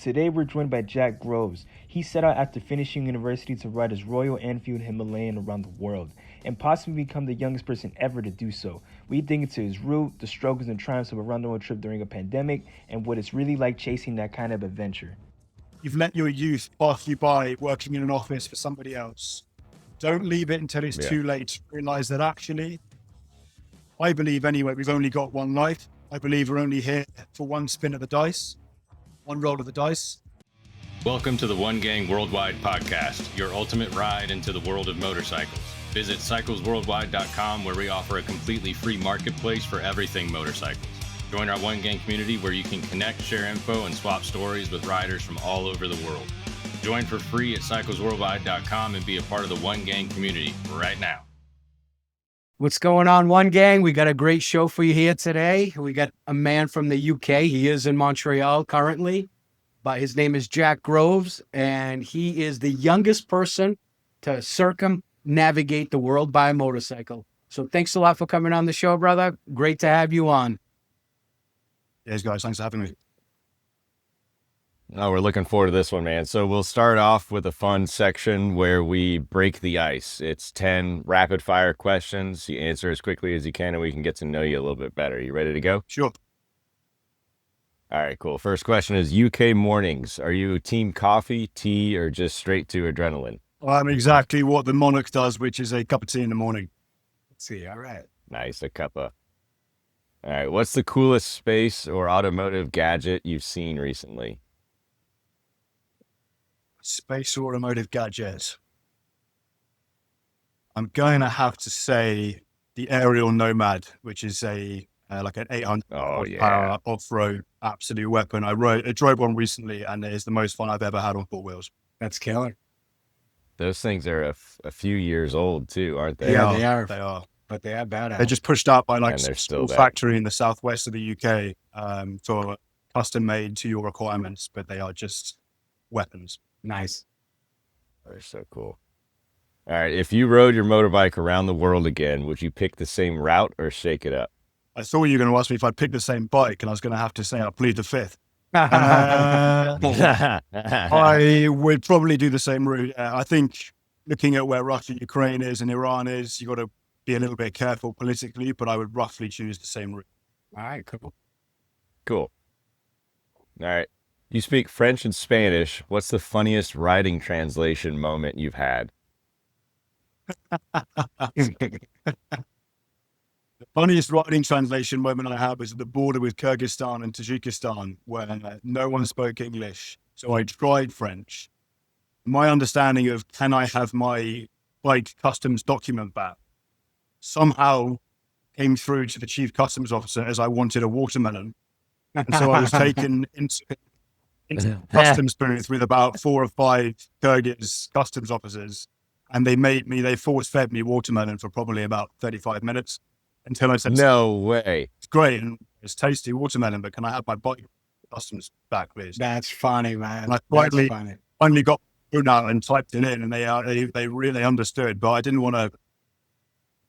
Today we're joined by Jack Groves. He set out after finishing university to ride his Royal Enfield Himalayan around the world and possibly become the youngest person ever to do so. We dig into his route, the struggles and triumphs of a round the world trip during a pandemic, and what it's really like chasing that kind of adventure. You've let your youth pass you by working in an office for somebody else. Don't leave it until it's too late to realize that actually, I believe anyway, we've only got one life. I believe we're only here for one spin of the dice, one roll of the dice. Welcome to the One Gang Worldwide podcast, your ultimate ride into the world of motorcycles. Visit cyclesworldwide.com where we offer a completely free marketplace for everything motorcycles. Join our One Gang community where you can connect, share info, and swap stories with riders from all over the world. Join for free at cyclesworldwide.com and be a part of the One Gang community right now. What's going on, One Gang? We got a great show for you here today. We got a man from the UK. He is in Montreal currently, but his name is Jack Groves, and he is the youngest person to circumnavigate the world by motorcycle. So thanks a lot for coming on the show, brother. Great to have you on. Yes, guys, thanks for having me. Oh, we're looking forward to this one, man. So we'll start off with a fun section where we break the ice. It's 10 rapid fire questions. You answer as quickly as you can and we can get to know you a little bit better. You ready to go? Sure. All right, cool. First question is UK mornings. Are you team coffee, tea, or just straight to adrenaline? I'm exactly what the monarch does, which is a cup of tea in the morning. Let's see. All right. Nice, a cuppa. All right, what's the coolest space or automotive gadget you've seen recently? Space automotive gadget. I'm going to have to say the Aerial Nomad, which is a like an 800 horsepower off-road absolute weapon. I drove one recently, and it is the most fun I've ever had on four wheels. That's killer. Those things are a few years old too, aren't they? Yeah, they are. They are. But they are badass. They're just pushed out by like And they're a still small there. factory in the southwest of the UK for custom made to your requirements, but they are just weapons. Nice. They're so cool. All right, if you rode your motorbike around the world again, would you pick the same route or shake it up? I thought you were going to ask me if I'd pick the same bike, and I was going to have to say I plead the fifth. I would probably do the same route. I think looking at where Russia, Ukraine is, and Iran is, you got to be a little bit careful politically, but I would roughly choose the same route. All right, cool. Cool. All right. You speak French and Spanish. What's the funniest riding translation moment you've had? The funniest riding translation moment I had was at the border with Kyrgyzstan and Tajikistan, where no one spoke English. So I tried French. My understanding of can I have my bike customs document back somehow came through to the chief customs officer as I wanted a watermelon. And so I was taken into the customs booth with about 4 or 5 Kyrgyz customs officers. And they force-fed me watermelon for probably about 35 minutes until I said, No way. it's great and it's tasty watermelon, but can I have my bike customs back, please? That's funny, man. And I That's funny. finally got phone out and typed it in, and they really understood, but I didn't want to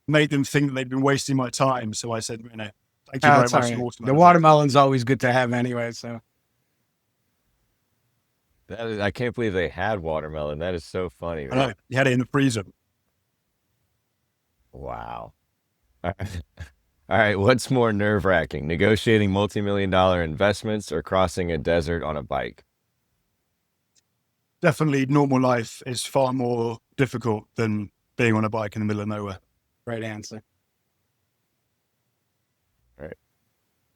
make them think that they'd been wasting my time. So I said, thank you very That's all much. right. Watermelon. The watermelon's always good to have anyway, so. I can't believe they had watermelon. That is so funny, I man. know, you had it in the freezer. Wow. All right. What's more nerve-wracking, negotiating multi-million-dollar investments or crossing a desert on a bike? Definitely normal life is far more difficult than being on a bike in the middle of nowhere. Right answer. All right.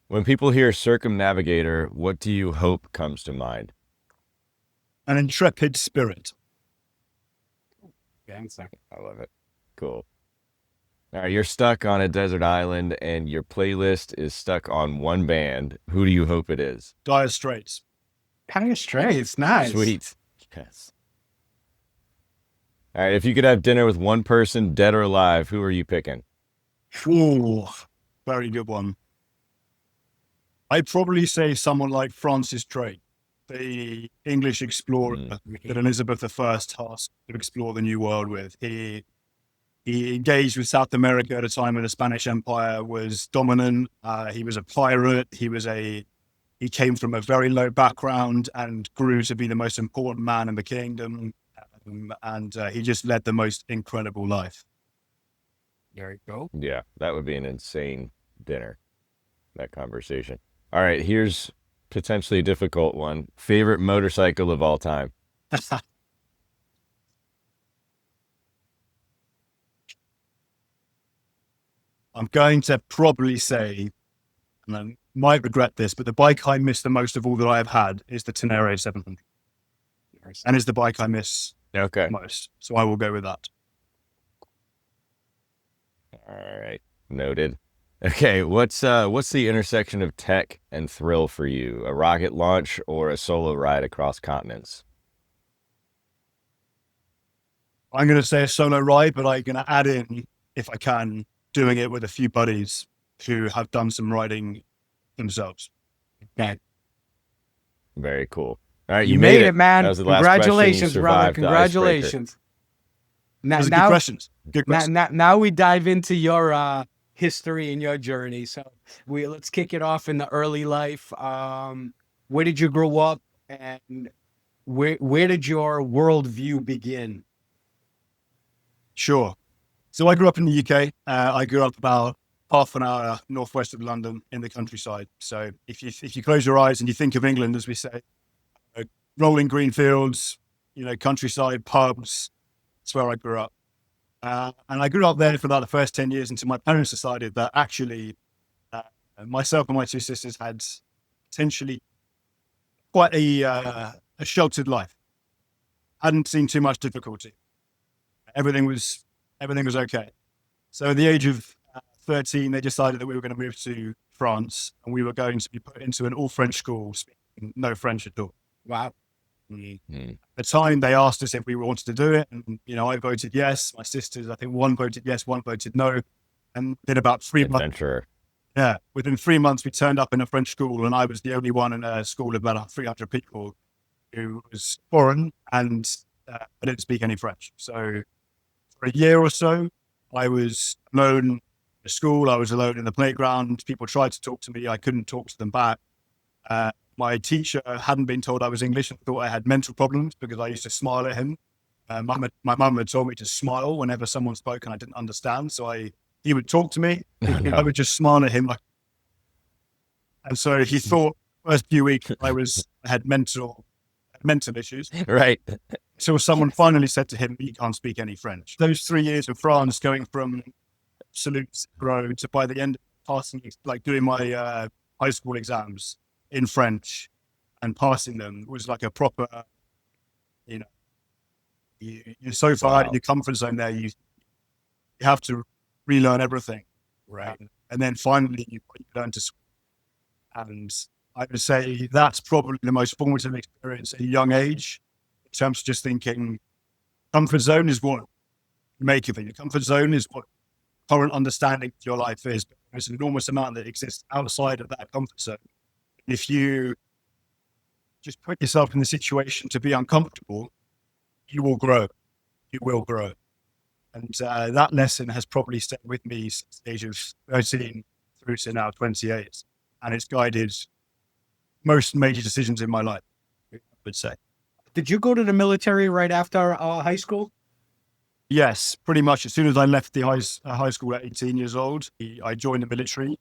When people hear circumnavigator, what do you hope comes to mind? An intrepid spirit. Good answer. I love it. Cool. All right, you're stuck on a desert island and your playlist is stuck on one band. Who do you hope it is? Dire Straits. Kind of straight. It's nice. Sweet. Yes. All right, if you could have dinner with one person, dead or alive, who are you picking? Ooh, very good one. I'd probably say someone like Francis Drake, the English explorer that Elizabeth I tasked to explore the New World with. He engaged with South America at a time when the Spanish Empire was dominant. He was a pirate. He was a He came from a very low background and grew to be the most important man in the kingdom. And he just led the most incredible life. There you go. Yeah, that would be an insane dinner, that conversation. All right, here's potentially a difficult one. Favorite motorcycle of all time? I'm going to probably say, and I might regret this, but the bike I miss the most of all that I have had is the Tenere 700. And is the bike I miss Okay. most. So I will go with that. All right, noted. Okay, what's the intersection of tech and thrill for you? A rocket launch or a solo ride across continents? I'm going to say a solo ride, but I'm going to add in, if I can, doing it with a few buddies who have done some riding themselves. Okay. Very cool. All right, You made it, That man. was the last question. You Congratulations, brother. survived the icebreaker. Congratulations. Those are good questions. Good questions. Now we dive into your history and your journey. So let's kick it off in the early life. Where did you grow up, and where did your worldview begin? Sure. So I grew up in the UK. I grew up about half an hour northwest of London in the countryside. So if you close your eyes and you think of England, as we say, rolling green fields, countryside, pubs, that's where I grew up. And I grew up there for about the first 10 years until my parents decided that actually myself and my two sisters had potentially quite a sheltered life. Hadn't seen too much difficulty. Everything was okay. So at the age of 13, they decided that we were going to move to France and we were going to be put into an all French school, speaking no French at all. Wow. Mm-hmm. At the time, they asked us if we wanted to do it. And, I voted yes. My sisters, I think one voted yes, one voted no. And then about 3 months. Adventurer. Yeah. Within 3 months, we turned up in a French school and I was the only one in a school of about 300 people who was foreign and I didn't speak any French. So for a year or so, I was alone in the school. I was alone in the playground. People tried to talk to me. I couldn't talk to them back. My teacher hadn't been told I was English and thought I had mental problems because I used to smile at him. My mum had told me to smile whenever someone spoke and I didn't understand. So he would talk to me. No. I would just smile at him. And so he thought first few weeks I had mental issues. Right. Until someone finally said to him, "You can't speak any French." Those 3 years of France, going from absolute zero to by the end passing, like doing my high school exams in French and passing them, was like a proper, you're so far out of your comfort zone there. You have to relearn everything. Right. And then finally you learn to swim. And I would say that's probably the most formative experience at a young age, in terms of just thinking comfort zone is what you make of it. Your comfort zone is what current understanding of your life is. But there's an enormous amount that exists outside of that comfort zone. If you just put yourself in the situation to be uncomfortable, you will grow. You will grow. And that lesson has probably stayed with me since the age of 13 through to now 28. And it's guided most major decisions in my life, I would say. Did you go to the military right after high school? Yes, pretty much. As soon as I left the high school at 18 years old, I joined the military.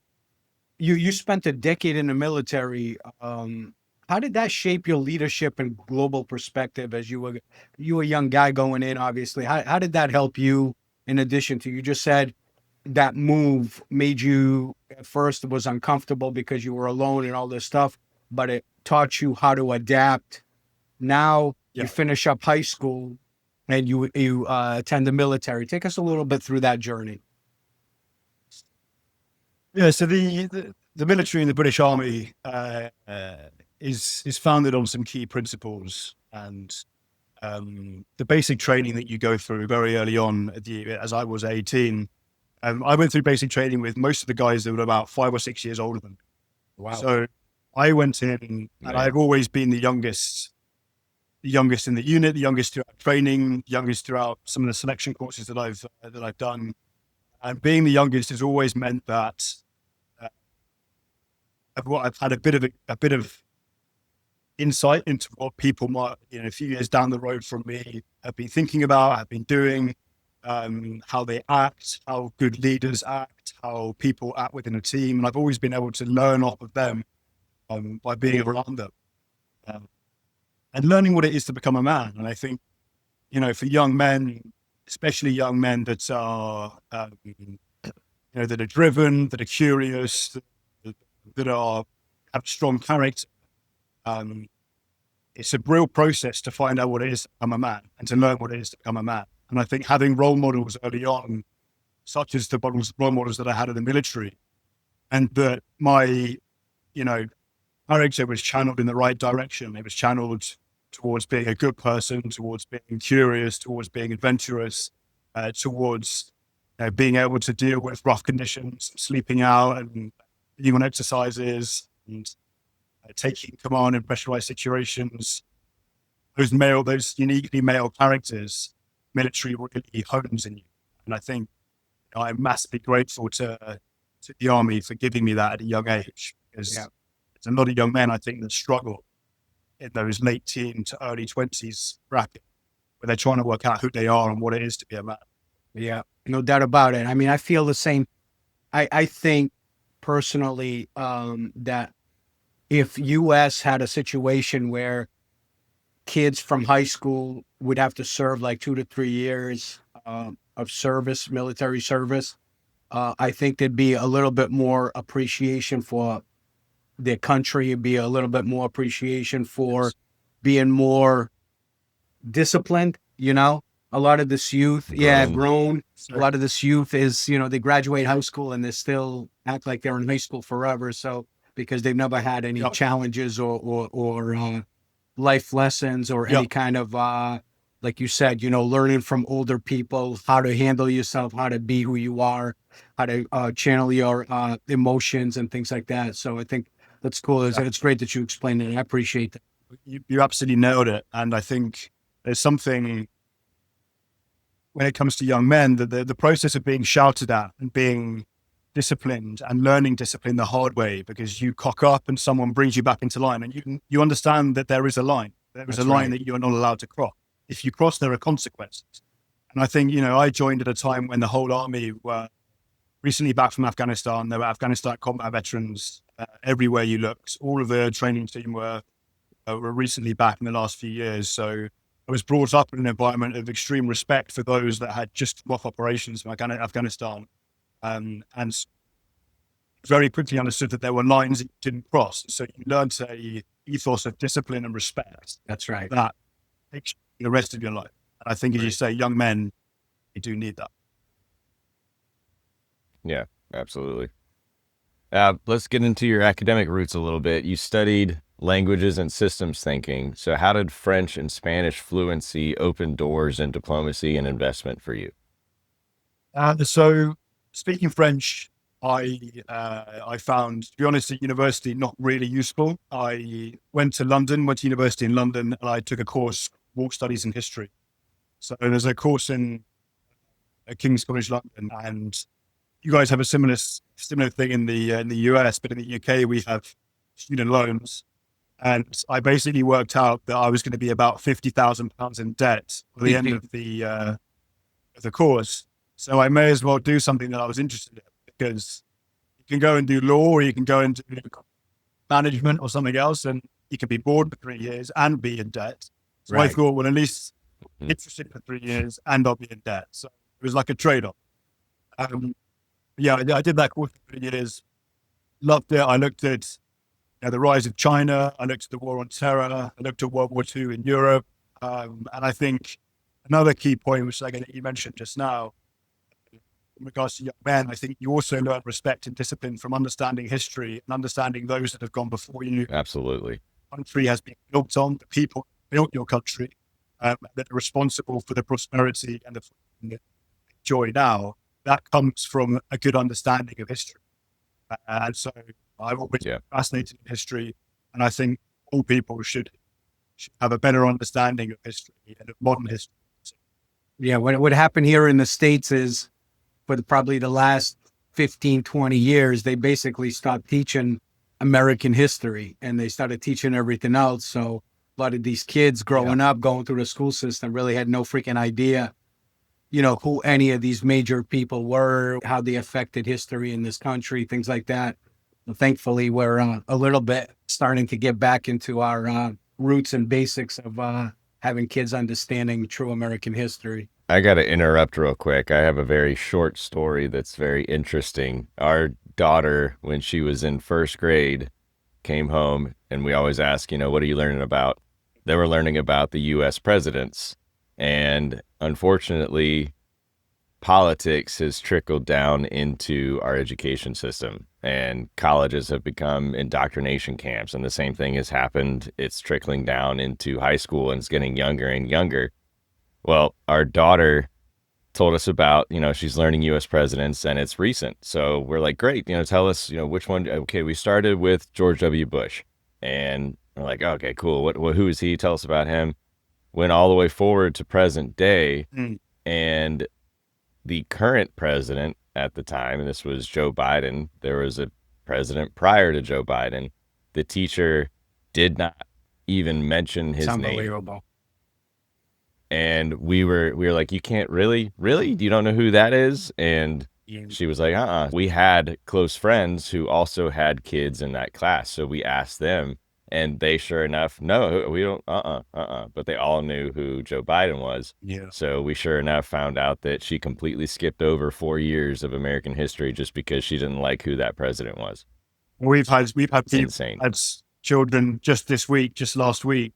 You spent a decade in the military. How did that shape your leadership and global perspective as you were a young guy going in, obviously? How did that help you, in addition to, you just said that move made you, at first it was uncomfortable because you were alone and all this stuff, but it taught you how to adapt. Now you finish up high school and you attend the military. Take us a little bit through that journey. Yeah, so the military and the British Army is founded on some key principles, and the basic training that you go through very early on, as I was 18, I went through basic training with most of the guys that were about 5 or 6 years older than me. Wow. So I went in, and I've always been the youngest in the unit, the youngest throughout training, youngest throughout some of the selection courses that I've done. And being the youngest has always meant that I've had a bit of insight into what people might, a few years down the road from me have been thinking about, have been doing, how they act, how good leaders act, how people act within a team. And I've always been able to learn off of them by being around them and learning what it is to become a man. And I think, for young men, especially young men that are, that are driven, that are curious, that have strong character, it's a real process to find out what it is to become a man and to learn what it is to become a man. And I think having role models early on, such as the role models that I had in the military, and that my, character was channeled in the right direction. It was channeled towards being a good person, towards being curious, towards being adventurous, towards being able to deal with rough conditions, sleeping out and being on exercises and taking command in pressurized situations. Those uniquely male characters, military really hones in you. And I think I'm massively grateful to the Army for giving me that at a young age, because there's a lot of young men, I think, that struggle in those late teen to early 20s bracket, where they're trying to work out who they are and what it is to be a man. Yeah, no doubt about it. I mean, I feel the same. I think personally that if U.S. had a situation where kids from high school would have to serve like 2 to 3 years of service, military service, I think there'd be a little bit more appreciation for their country. It'd be a little bit more appreciation for being more disciplined, A lot of this youth, grown. A lot of this youth is, they graduate high school and they still act like they're in high school forever. So because they've never had any challenges or life lessons or any kind of, like you said, learning from older people, how to handle yourself, how to be who you are, how to channel your emotions and things like that. So I think that's cool. It's great that you explained it. I appreciate that. You absolutely nailed it. And I think there's something when it comes to young men, that the process of being shouted at and being disciplined and learning discipline the hard way, because you cock up and someone brings you back into line, and you understand that there is a line. There is a line that you're not allowed to cross. If you cross, there are consequences. And I think, I joined at a time when the whole army were recently back from Afghanistan. There were Afghanistan combat veterans everywhere you looked. All of the training team were recently back in the last few years. So I was brought up in an environment of extreme respect for those that had just come off operations from Afghanistan, and very quickly understood that there were lines that you didn't cross. So you learned a ethos of discipline and respect. That's right. That takes you the rest of your life. And I think, as you say, young men, you do need that. Yeah, absolutely. Let's get into your academic roots a little bit. You studied languages and systems thinking. So how did French and Spanish fluency open doors in diplomacy and investment for you? So speaking French, I found, to be honest, at university not really useful. I went to university in London, and I took a course, War Studies and History. So there's a course in King's College London, and you guys have a similar thing in the US, but in the UK we have student loans. And I basically worked out that I was going to be about £50,000 in debt at the end of the course. So I may as well do something that I was interested in, because you can go and do law, or you can go and do management or something else, and you can be bored for 3 years and be in debt. So I thought, well, at least interested for 3 years and I'll be in debt. So it was like a trade-off. I did that course for 3 years. Loved it. I looked at the rise of China. I looked at the war on terror. I looked at World War II in Europe. And I think another key point, which you mentioned just now, in regards to young men, I think you also learn respect and discipline from understanding history and understanding those that have gone before you. Absolutely. Country has been built on, the people built your country, that are responsible for the prosperity and the joy now. That comes from a good understanding of history. And so I've always been fascinated in history, and I think all people should have a better understanding of history and of modern history. Yeah, what happened here in the States is, for probably the last 15, 20 years, they basically stopped teaching American history, and they started teaching everything else. So a lot of these kids growing up, going through the school system, really had no freaking idea, who any of these major people were, how they affected history in this country, things like that. And thankfully, we're a little bit starting to get back into our roots and basics of having kids understanding true American history. I got to interrupt real quick. I have a very short story that's very interesting. Our daughter, when she was in first grade, came home, and we always ask, what are you learning about? They were learning about the U.S. presidents. And unfortunately, politics has trickled down into our education system, and colleges have become indoctrination camps. And the same thing has happened. It's trickling down into high school, and it's getting younger and younger. Well, our daughter told us about, she's learning U.S. presidents, and it's recent. So we're like, great, tell us, which one. Okay, we started with George W. Bush, and we're like, okay, cool. Who is he? Tell us about him. Went all the way forward to present day, and the current president at the time, and this was Joe Biden. There was a president prior to Joe Biden. The teacher did not even mention his name. Unbelievable. And we were like, you can't really? You don't know who that is? And she was like, We had close friends who also had kids in that class. So we asked them, and they, sure enough, no, we don't, But they all knew who Joe Biden was. Yeah. So we, sure enough, found out that she completely skipped over 4 years of American history just because she didn't like who that president was. We've had people, Insane. had children just last week,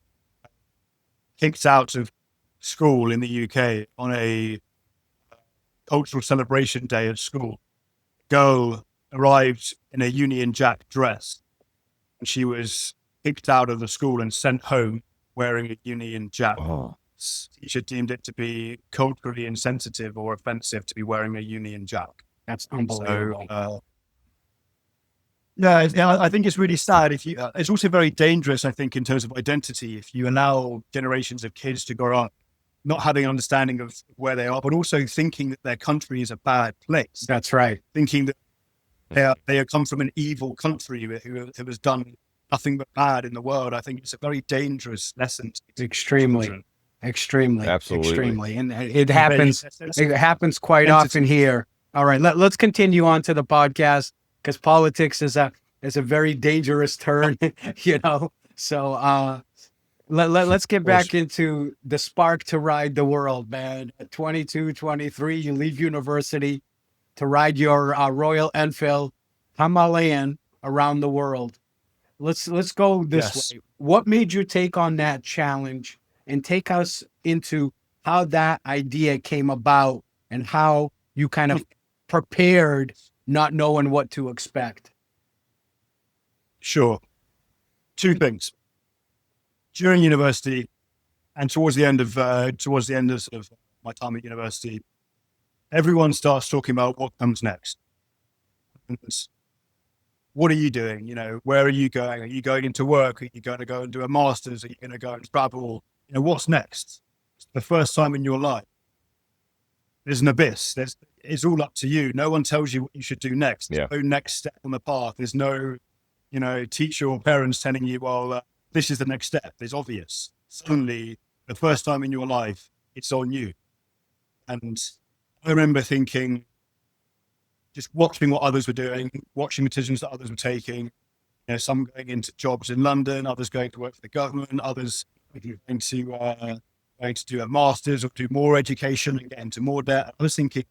kicked out of school in the UK on a cultural celebration day at school. Girl arrived in a Union Jack dress, and she was kicked out of the school and sent home wearing a Union Jack. Oh. Teacher deemed it to be culturally insensitive or offensive to be wearing a Union Jack. That's unbelievable. So, I think it's really sad. It's also very dangerous, I think, in terms of identity. If you allow generations of kids to grow up not having an understanding of where they are, but also thinking that their country is a bad place. That's right. Thinking that they have come from an evil country who has done nothing but bad in the world. I think it's a very dangerous lesson. Extremely. Absolutely. Extremely. And it happens quite often here. All right, let's continue on to the podcast, because politics is a very dangerous turn, So let's get back into the spark to ride the world, man. At 22, 23, you leave university to ride your Royal Enfield Himalayan around the world. Let's go this way. What made you take on that challenge, and take us into how that idea came about and how you kind of prepared, not knowing what to expect? Sure. Two things. During university and towards the end of sort of my time at university, everyone starts talking about what comes next. What are you doing? Where are you going? Are you going into work? Are you going to go and do a master's? Are you going to go and travel? What's next? It's the first time in your life. There's an abyss. It's all up to you. No one tells you what you should do next. There's no next step on the path. There's no, teacher or parents telling you, well, this is the next step. It's obvious. Suddenly, the first time in your life, it's on you. And I remember thinking, just watching what others were doing, watching the decisions that others were taking, some going into jobs in London, others going to work for the government, others going to do a master's or do more education and get into more debt. I was thinking,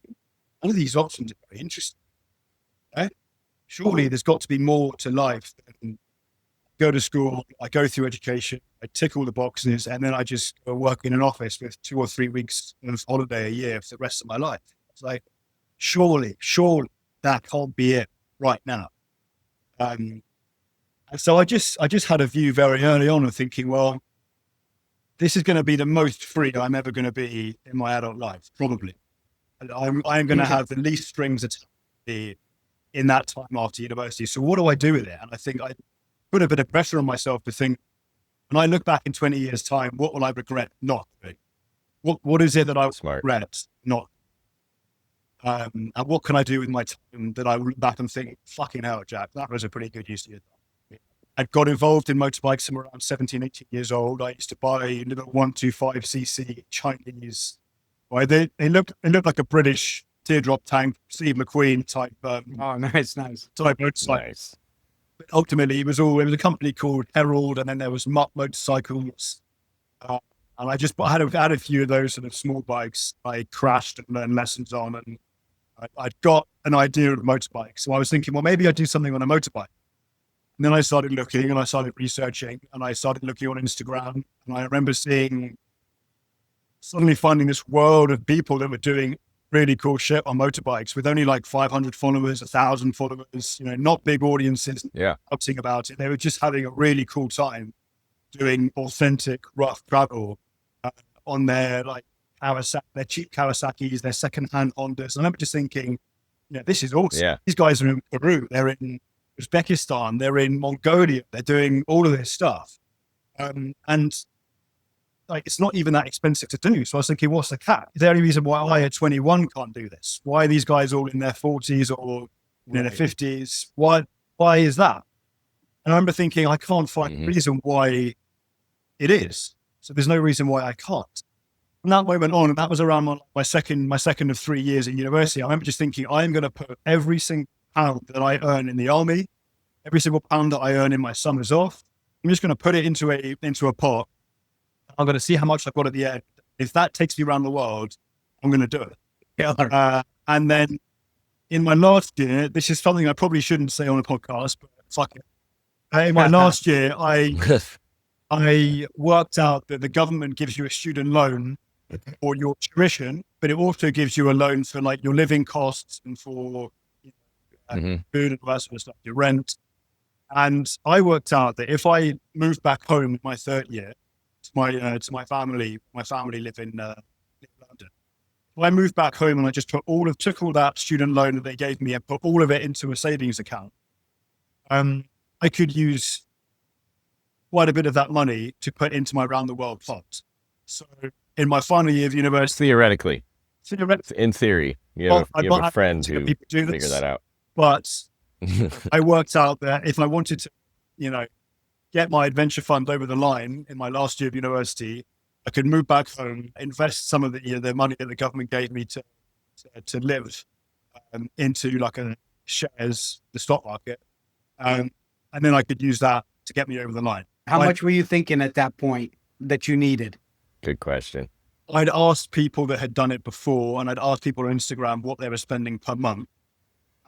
none of these options are very interesting. Okay? Surely there's got to be more to life than go to school, I go through education, I tick all the boxes, and then I just go work in an office with 2 or 3 weeks of holiday a year for the rest of my life. It's like, surely that can't be it right now. And so I just had a view very early on of thinking, well, this is going to be the most free I'm ever going to be in my adult life, probably. And I'm going to have the least strings attached in that time after university. So what do I do with it? And I think I put a bit of pressure on myself to think, when I look back in 20 years' time, what will I regret not doing? What is it that I regret not? And what can I do with my time that I will look back and think, fucking hell, Jack, that was a pretty good use of your time. I got involved in motorbikes from around 17, 18 years old. I used to buy little 125cc Chinese. Well, they looked like a British teardrop tank, Steve McQueen type Oh, nice. type motorcycle. Nice. But ultimately, it was a company called Herald, and then there was Mutt Motorcycles. And I had a few of those sort of small bikes I crashed and learned lessons on, and I'd got an idea of motorbikes. So I was thinking, well, maybe I'd do something on a motorbike. And then I started looking and I started researching and I started looking on Instagram. And I remember suddenly finding this world of people that were doing really cool shit on motorbikes with only like 500 followers, 1,000 followers, not big audiences talking about it. They were just having a really cool time doing authentic rough travel on their like their cheap Kawasaki's, their secondhand Hondas. And I remember just thinking, this is awesome. Yeah. These guys are in Peru, they're in Uzbekistan, they're in Mongolia, they're doing all of this stuff. And like, it's not even that expensive to do. So I was thinking, what's the cap? Is there any reason why I at 21 can't do this? Why are these guys all in their 40s or in their 50s? Why is that? And I remember thinking, I can't find a reason why it is. So there's no reason why I can't. From that moment on, and that was around my second of 3 years at university, I remember just thinking, I'm going to put every single pound that I earn in the army, every single pound that I earn in my summers off, I'm just going to put it into a pot. I'm going to see how much I've got at the end. If that takes me around the world, I'm going to do it. And then in my last year, this is something I probably shouldn't say on a podcast, but fuck it. In my last year, I worked out that the government gives you a student loan for your tuition, but it also gives you a loan for like your living costs and for food and all that sort of stuff, your rent. And I worked out that if I moved back home in my third year to my family live in London. If I moved back home and I just took all that student loan that they gave me and put all of it into a savings account, I could use quite a bit of that money to put into my round the world pot. So in my final year of university, Theoretically, in theory, you have a friend who figured that out. But I worked out that if I wanted to, get my adventure fund over the line in my last year of university, I could move back home, invest some of the money that the government gave me to live into like a shares, the stock market, and then I could use that to get me over the line. How much were you thinking at that point that you needed? Good question. I'd asked people that had done it before, and I'd asked people on Instagram what they were spending per month,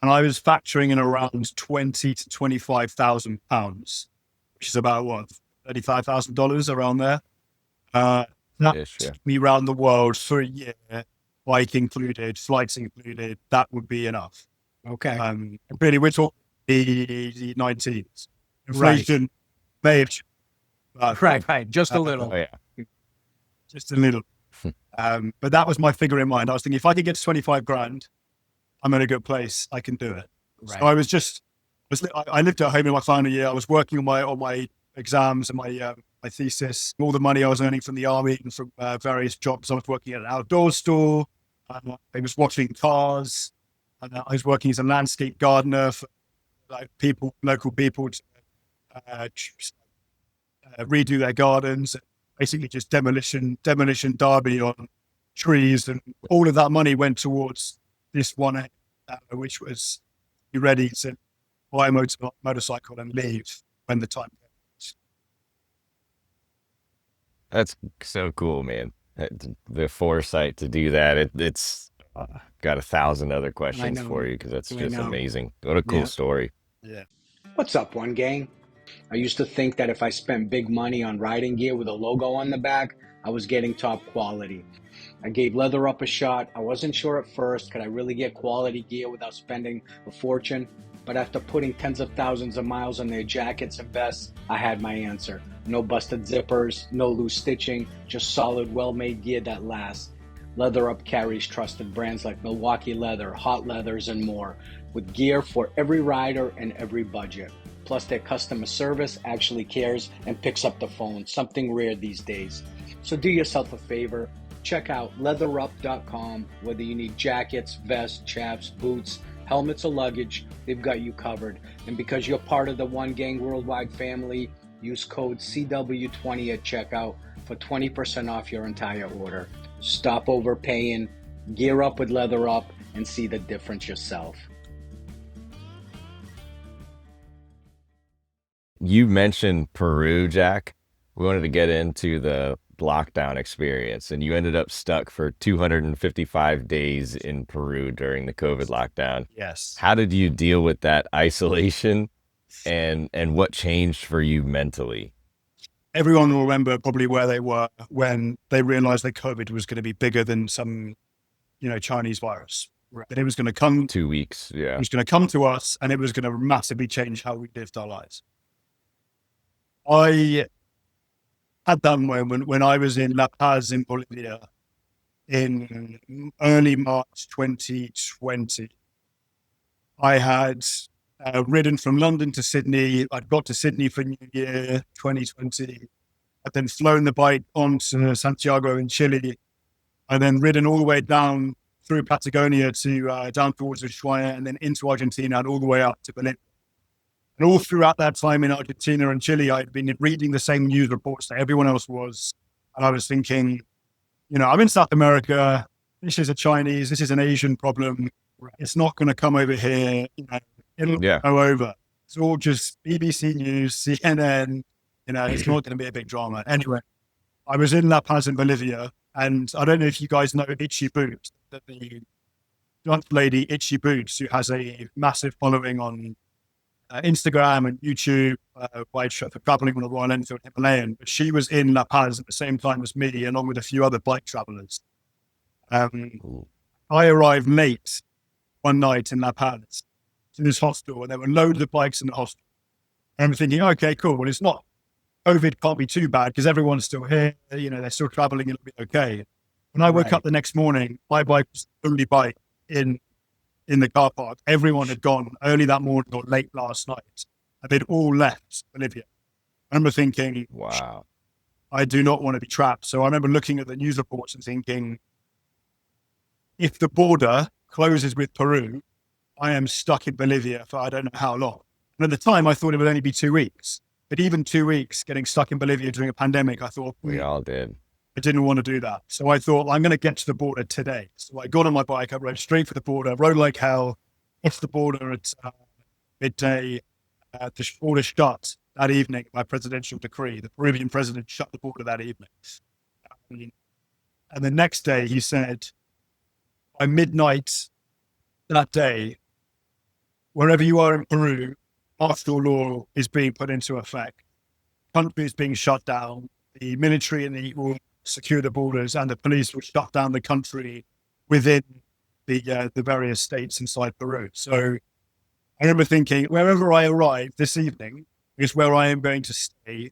and I was factoring in around £20,000 to £25,000, which is about $35,000 around there. That took me around the world for a year, bike included, flights included. That would be enough. Okay. Really, we're talking the 19s. Inflation may have changed. Right. Just a little. Oh, yeah. Just a little. But that was my figure in mind. I was thinking, if I could get to 25 grand, I'm in a good place. I can do it. Right. So I lived at home in my final year. I was working on my exams and my thesis. All the money I was earning from the army and from various jobs. I was working at an outdoor store. I was watching cars. And I was working as a landscape gardener for local people to redo their gardens. Basically, just demolition derby on trees, and all of that money went towards this one, which was be ready to buy a motorcycle and leave when the time comes. That's so cool, man. The foresight to do that. It's got 1,000 other questions for you because that's just amazing. What a cool story. Yeah. What's up, One Gang? I used to think that if I spent big money on riding gear with a logo on the back, I was getting top quality. I gave Leather Up a shot. I wasn't sure at first, could I really get quality gear without spending a fortune? But after putting tens of thousands of miles on their jackets and vests, I had my answer. No busted zippers, no loose stitching, just solid, well-made gear that lasts. Leather Up carries trusted brands like Milwaukee Leather, Hot Leathers, and more, with gear for every rider and every budget. Plus, their customer service actually cares and picks up the phone, something rare these days. So do yourself a favor, check out leatherup.com, whether you need jackets, vests, chaps, boots, helmets or luggage, they've got you covered. And because you're part of the One Gang Worldwide family, use code CW20 at checkout for 20% off your entire order. Stop overpaying, gear up with Leather Up, and see the difference yourself. You mentioned Peru, Jack. We wanted to get into the lockdown experience, and you ended up stuck for 255 days in Peru during the COVID lockdown. Yes. How did you deal with that isolation, and what changed for you mentally? Everyone will remember probably where they were when they realized that COVID was going to be bigger than some, Chinese virus. Right. That it was going to come 2 weeks. Yeah. It was going to come to us, and it was going to massively change how we lived our lives. I had that moment when I was in La Paz in Bolivia in early March 2020. I had ridden from London to Sydney. I'd got to Sydney for New Year 2020. I'd then flown the bike on to Santiago in Chile. And then ridden all the way down through Patagonia to down towards Ushuaia, and then into Argentina and all the way up to Bolivia. And all throughout that time in Argentina and Chile, I'd been reading the same news reports that everyone else was. And I was thinking, I'm in South America. This is this is an Asian problem. It's not going to come over here. It'll go over. It's all just BBC News, CNN. It's not going to be a big drama. Anyway, I was in La Paz in Bolivia, and I don't know if you guys know Itchy Boots, the blunt lady Itchy Boots, who has a massive following on Instagram and YouTube, for traveling on the Royal Enfield Himalayan. But she was in La Paz at the same time as me, along with a few other bike travelers. I arrived late one night in La Paz to this hostel, and there were loads of bikes in the hostel. And I'm thinking, okay, cool. Well, it's not, COVID can't be too bad because everyone's still here. They're still traveling. It'll be okay. When I woke up the next morning, my bike was the only bike in the car park. Everyone had gone early that morning or late last night, and they'd all left Bolivia. I remember thinking, wow, I do not want to be trapped. So I remember looking at the news reports and thinking, if the border closes with Peru, I am stuck in Bolivia for I don't know how long. And at the time, I thought it would only be 2 weeks. But even 2 weeks getting stuck in Bolivia during a pandemic, I thought, we all did. I didn't want to do that. So I thought, I'm going to get to the border today. So I got on my bike, I rode straight for the border, rode like hell, off the border at midday. The border shut that evening by presidential decree. The Peruvian president shut the border that evening. And the next day he said, by midnight that day, wherever you are in Peru, martial law is being put into effect. Country is being shut down. The military and will secure the borders, and the police will shut down the country within the various states inside Peru. So I remember thinking, wherever I arrive this evening is where I am going to stay.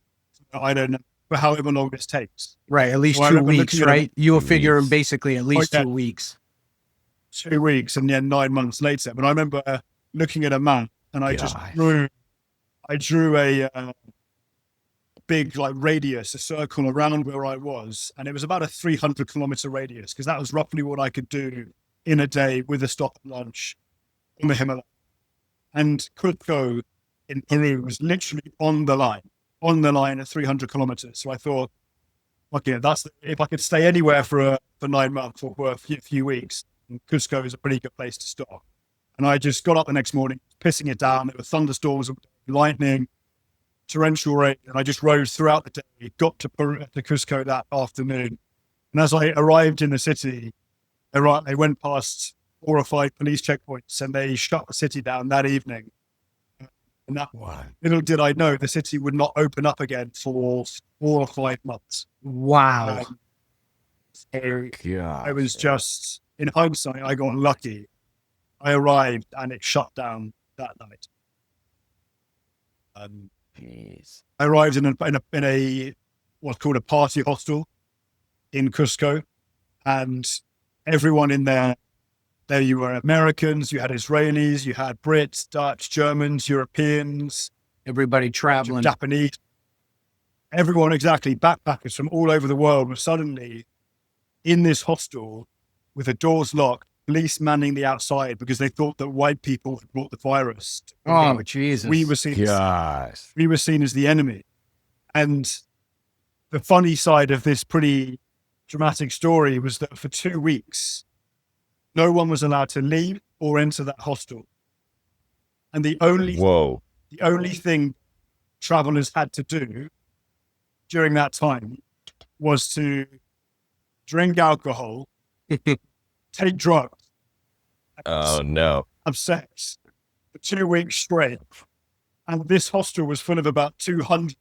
I don't know for however long this takes. Right, at least 2 weeks, right? You were figuring basically at least 2 weeks. 2 weeks, and then 9 months later. But I remember looking at a map, and I drew a big radius, a circle around where I was, and it was about a 300-kilometer radius, because that was roughly what I could do in a day with a stop at lunch on the Himalaya. And Cusco in Peru was literally on the line at 300 kilometers. So I thought, okay, if I could stay anywhere for 9 months or for a few weeks, Cusco is a pretty good place to stop. And I just got up the next morning, pissing it down. There were thunderstorms, lightning, torrential rain, and I just rode throughout the day, got to Cusco that afternoon. And as I arrived in the city, they went past 4 or 5 police checkpoints, and they shut the city down that evening. And that, little did I know, the city would not open up again for 4 or 5 months. Wow. I was just, in hindsight, I got lucky. I arrived and it shut down that night. Jeez. I arrived in a what's called a party hostel in Cusco, and everyone in there you were Americans, you had Israelis, you had Brits, Dutch, Germans, Europeans, everybody traveling, Japanese, everyone, exactly, backpackers from all over the world were suddenly in this hostel with the doors locked, police manning the outside because they thought that white people had brought the virus. Oh, Jesus. We were seen Gosh. as the enemy. And the funny side of this pretty dramatic story was that for 2 weeks, no one was allowed to leave or enter that hostel. And the only thing travelers had to do during that time was to drink alcohol, take drugs, Oh, no. have sex for 2 weeks straight. And this hostel was full of about 200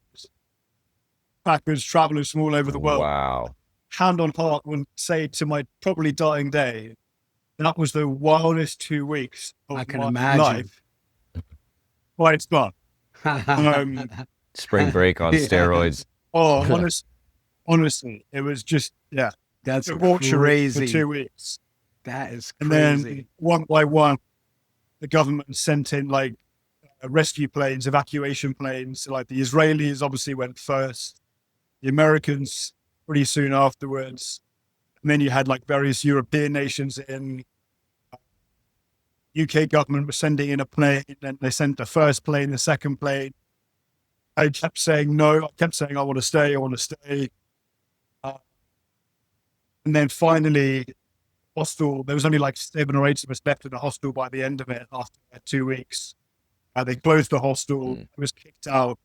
backwards travelers from all over the world. Wow. Hand on heart, would say to my probably dying day, that was the wildest 2 weeks of I can my imagine. life. Well, it's not. Spring break on Yeah. steroids. Oh, honestly, it was just, yeah, That's debauchery for crazy. 2 weeks. That is And crazy. then one by one, the government sent in like rescue planes, evacuation planes. Like the Israelis obviously went first, the Americans pretty soon afterwards. And then you had like various European nations in. UK government was sending in a plane, and they sent the first plane, the second plane. I kept saying no. I kept saying I want to stay. And then finally, hostel. There was only like 7 or 8 of us left in the hostel by the end of it after 2 weeks. They closed the hostel. I was kicked out.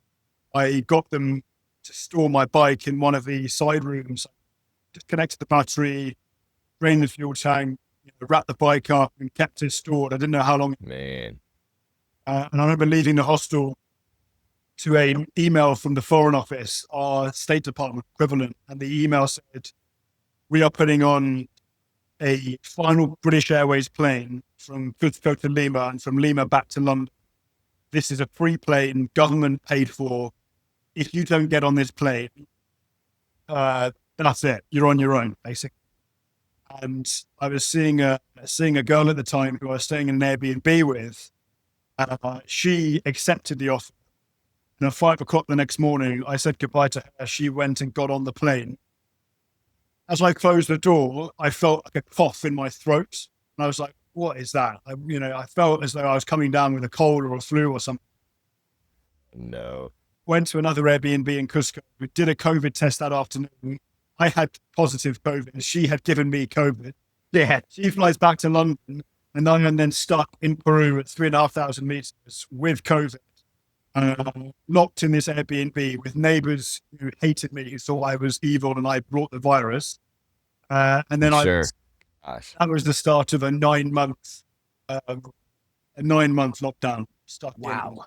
I got them to store my bike in one of the side rooms, disconnected the battery, drained the fuel tank, wrapped the bike up and kept it stored. I didn't know how long. Man. And I remember leaving the hostel to an email from the Foreign Office, our State Department equivalent. And the email said, we are putting on a final British Airways plane from Cusco to Lima and from Lima back to London. This is a free plane, government paid for. If you don't get on this plane, that's it. You're on your own, basically. And I was seeing a girl at the time who I was staying in an Airbnb with. She accepted the offer. And at 5 o'clock the next morning, I said goodbye to her. She went and got on the plane. As I closed the door, I felt like a cough in my throat. And I was like, what is that? I felt as though I was coming down with a cold or a flu or something. No. Went to another Airbnb in Cusco. We did a COVID test that afternoon. I had positive COVID. She had given me COVID. Yeah. She flies back to London, and I'm then stuck in Peru at 3,500 meters with COVID. Locked in this Airbnb with neighbors who hated me, who thought I was evil and I brought the virus. And then Sure. Gosh. that was the start of a 9-month lockdown. Stuck Wow.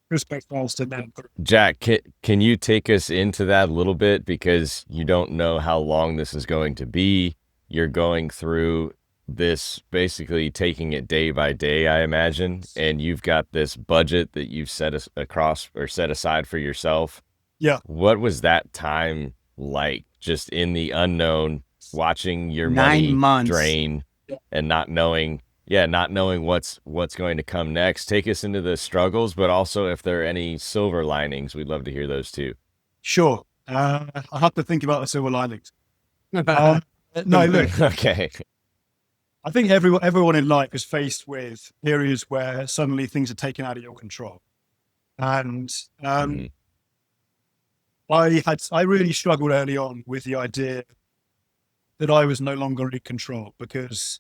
Respect to them. Jack, can you take us into that a little bit? Because you don't know how long this is going to be. You're going through this, basically taking it day by day, I imagine. And you've got this budget that you've set aside for yourself. Yeah. What was that time like, just in the unknown, watching your 9 money months. drain and not knowing what's going to come next? Take us into the struggles, but also if there are any silver linings, we'd love to hear those too. Sure. I have to think about the silver linings. No, look, Okay. I think everyone in life is faced with periods where suddenly things are taken out of your control. And I really struggled early on with the idea that I was no longer in control, because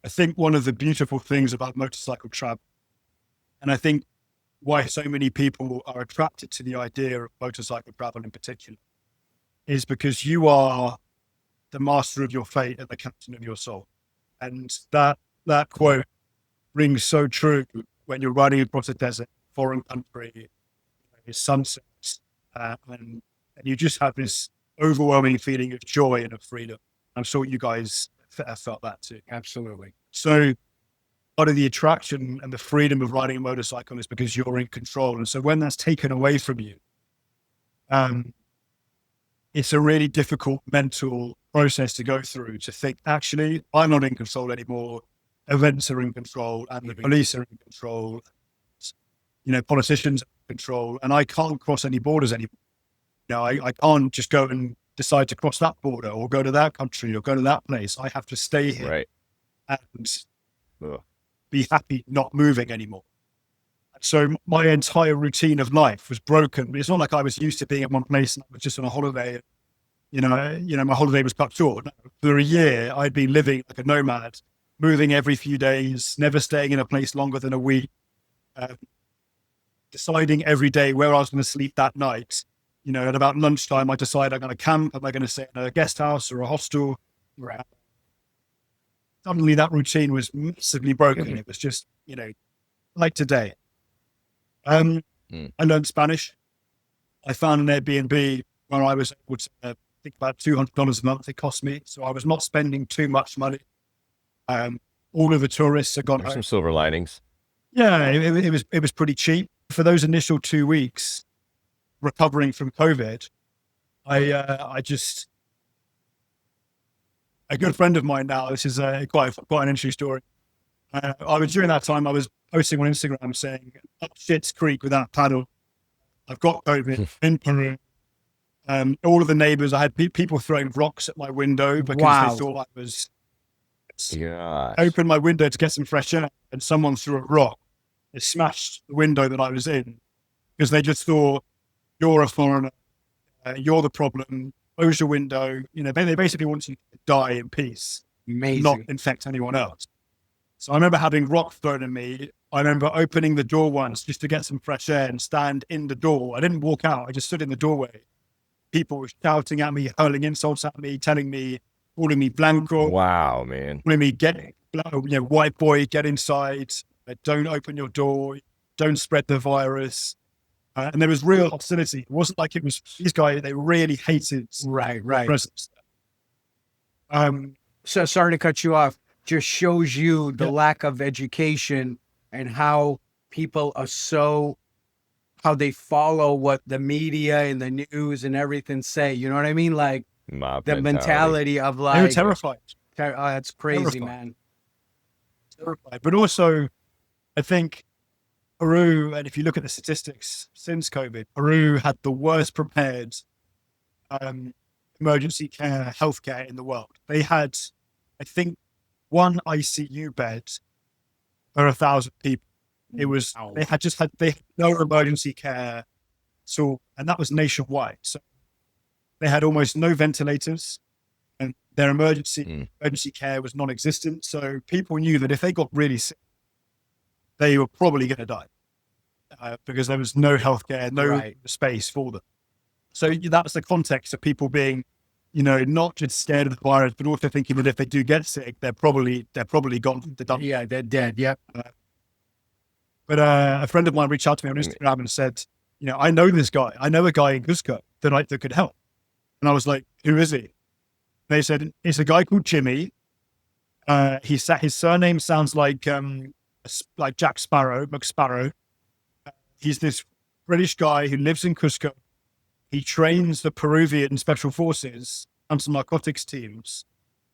I think one of the beautiful things about motorcycle travel, and I think why so many people are attracted to the idea of motorcycle travel in particular, is because you are the master of your fate and the captain of your soul. And that quote rings so true when you're riding across a desert, foreign country, sunsets, and you just have this overwhelming feeling of joy and of freedom. I'm sure you guys have felt that too. Absolutely. So part of the attraction and the freedom of riding a motorcycle is because you're in control. And so when that's taken away from you, it's a really difficult mental process to go through, to think, actually, I'm not in control anymore. Events are in control, and the police are in control. Politicians are in control, and I can't cross any borders anymore. I can't just go and decide to cross that border or go to that country or go to that place. I have to stay here Right. and Ugh. be happy not moving anymore. So my entire routine of life was broken. It's not like I was used to being at one place and I was just on a holiday. My holiday was cut short. For a year, I'd been living like a nomad, moving every few days, never staying in a place longer than a week, deciding every day where I was going to sleep that night. At about lunchtime, I decide I'm going to camp. Am I going to stay in a guest house or a hostel? Right. Suddenly that routine was massively broken. It was just, like today. I learned Spanish. I found an Airbnb where I was able to, I think about $200 a month it cost me. So I was not spending too much money. All of the tourists had gone There's home. some silver linings. Yeah, it was pretty cheap. For those initial 2 weeks recovering from COVID, a good friend of mine now, this is quite an interesting story. During that time, I was posting on Instagram saying, up Shit's Creek without paddle. I've got COVID in Peru. All of the neighbors, I had people throwing rocks at my window because they thought I was... Gosh. I opened my window to get some fresh air and someone threw a rock. It smashed the window that I was in because they just thought, you're a foreigner, you're the problem, close your window. They basically want you to die in peace, not infect anyone else. So I remember having rocks thrown at me. I remember opening the door once just to get some fresh air and stand in the door. I didn't walk out. I just stood in the doorway. People were shouting at me, hurling insults at me, calling me blanco. Wow, man. Calling me, white boy, get inside. Don't open your door. Don't spread the virus. And there was real hostility. It wasn't like it was these guys, they really hated my presence. So sorry to cut you off. Just shows you the lack of education and how people are how they follow what the media and the news and everything say. You know what I mean? Like Mob the mentality of like... They were terrified. That's crazy, Terrified. man. Terrified. But also, I think Peru, and if you look at the statistics since COVID, Peru had the worst prepared emergency care, healthcare in the world. They had, I think, one ICU bed per 1,000 people. It was, they had no emergency care at all, and that was nationwide. So they had almost no ventilators, and their emergency care was non-existent. So people knew that if they got really sick, they were probably going to die because there was no healthcare, no space for them. So that was the context of people being, not just scared of the virus, but also thinking that if they do get sick, they're probably gone. They're done. Yeah, they're dead. Yep. But a friend of mine reached out to me on Instagram and said, I know this guy. I know a guy in Cusco that could help. And I was like, who is he? They said, it's a guy called Jimmy. His surname sounds like Jack Sparrow, McSparrow. He's this British guy who lives in Cusco. He trains the Peruvian special forces anti-narcotics teams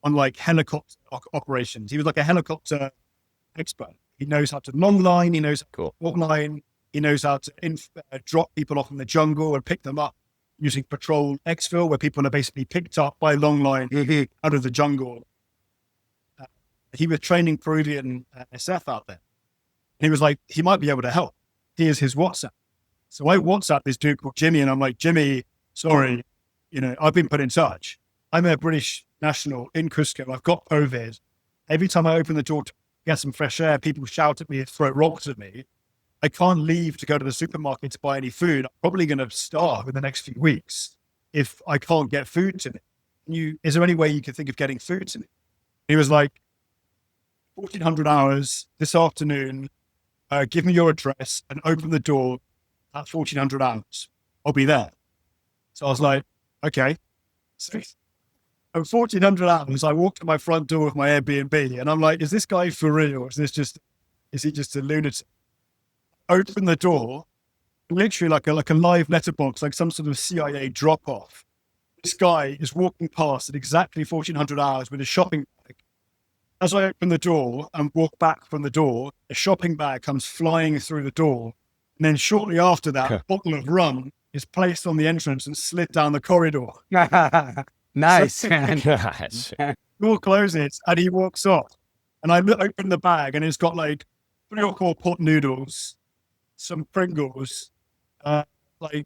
on helicopter operations. He was like a helicopter expert. He knows how to long line. He knows how to walk line. He knows how to drop people off in the jungle and pick them up using patrol exfil, where people are basically picked up by long line out of the jungle. He was training Peruvian SF out there. And he was like, he might be able to help. Here's his WhatsApp. So I WhatsApp this dude called Jimmy, and I'm like, Jimmy, sorry, I've been put in touch. I'm a British national in Cusco. I've got COVID. Every time I open the door to get some fresh air, people shout at me and throw rocks at me. I can't leave to go to the supermarket to buy any food. I'm probably going to starve in the next few weeks if I can't get food to me. Is there any way you can think of getting food to me? He was like, 1,400 hours this afternoon. Give me your address and open the door at 1,400 hours. I'll be there. So I was like, okay. So at 1,400 hours, I walked to my front door of my Airbnb and I'm like, is this guy for real? Or is he just a lunatic? Open the door, literally like a live letterbox, like some sort of CIA drop off. This guy is walking past at exactly 1,400 hours with a shopping bag. As I open the door and walk back from the door, a shopping bag comes flying through the door. And then shortly after that, a bottle of rum is placed on the entrance and slid down the corridor. Nice, man. Gosh. Door closes and he walks off. And I open the bag and it's got like 3 or 4 pot noodles, some Pringles, like a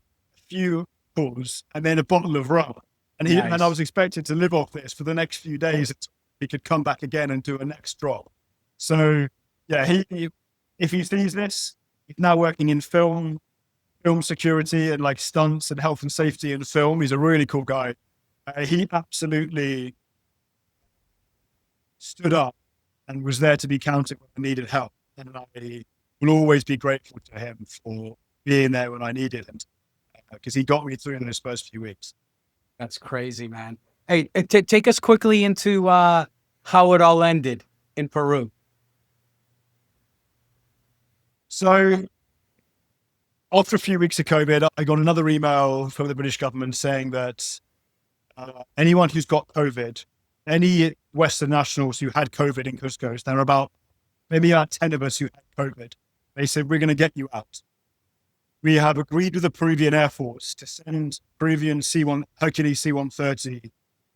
few balls, and then a bottle of rum. And Nice. and I was expected to live off this for the next few days until he could come back again and do a next drop. So yeah, he if he sees this, he's now working in film security and like stunts and health and safety in film. He's a really cool guy. He absolutely stood up and was there to be counted when I needed help. And I will always be grateful to him for being there when I needed him, because he got me through in those first few weeks. That's crazy, man. Hey, take us quickly into how it all ended in Peru. So after a few weeks of COVID, I got another email from the British government saying that anyone who's got COVID, any Western nationals who had COVID in Cusco, there are maybe about 10 of us who had COVID. They said, we're going to get you out. We have agreed with the Peruvian Air Force to send Peruvian Hercules C-130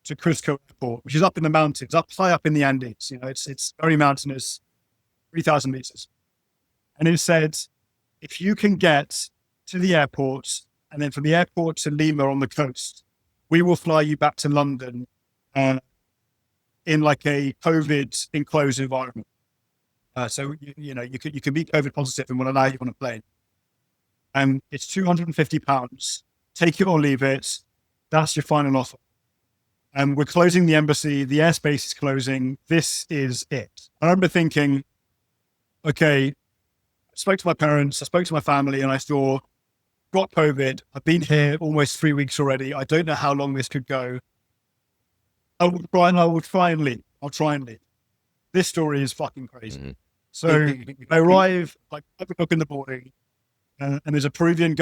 to Cusco Airport, which is up in the mountains, high up in the Andes. You know, it's very mountainous, 3,000 meters. And it said, if you can get to the airport and then from the airport to Lima on the coast, we will fly you back to London in like a COVID enclosed environment. So you can be COVID positive and we'll allow you on a plane. It's £250. Take it or leave it. That's your final offer. We're closing the embassy. The airspace is closing. This is it. I remember thinking, okay, I spoke to my parents, I spoke to my family, and I thought, got COVID. I've been here almost 3 weeks already. I don't know how long this could go. I'll try and leave. This story is fucking crazy. Mm-hmm. So I arrive like 5 o'clock in the morning, and there's a Peruvian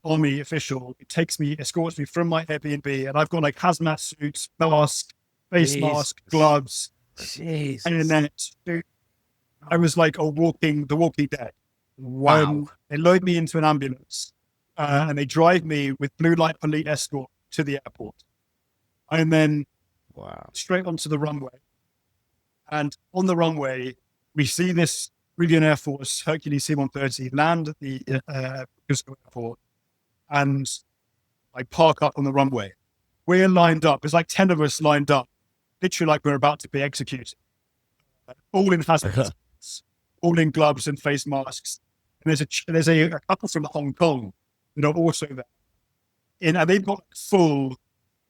army official. Escorts me from my Airbnb, and I've got like hazmat suits, mask, face mask, gloves, Jesus. and then I was like the Walking Dead. Wow. They load me into an ambulance, and they drive me with blue light police escort to the airport, and then straight onto the runway. And on the runway, we see this Peruvian Air Force Hercules C-130 land at the Cusco airport, and I park up on the runway. We're lined up. There's like 10 of us lined up, literally like we're about to be executed. All in hazmat, all in gloves and face masks. And there's a couple from Hong Kong that are also there. And they've got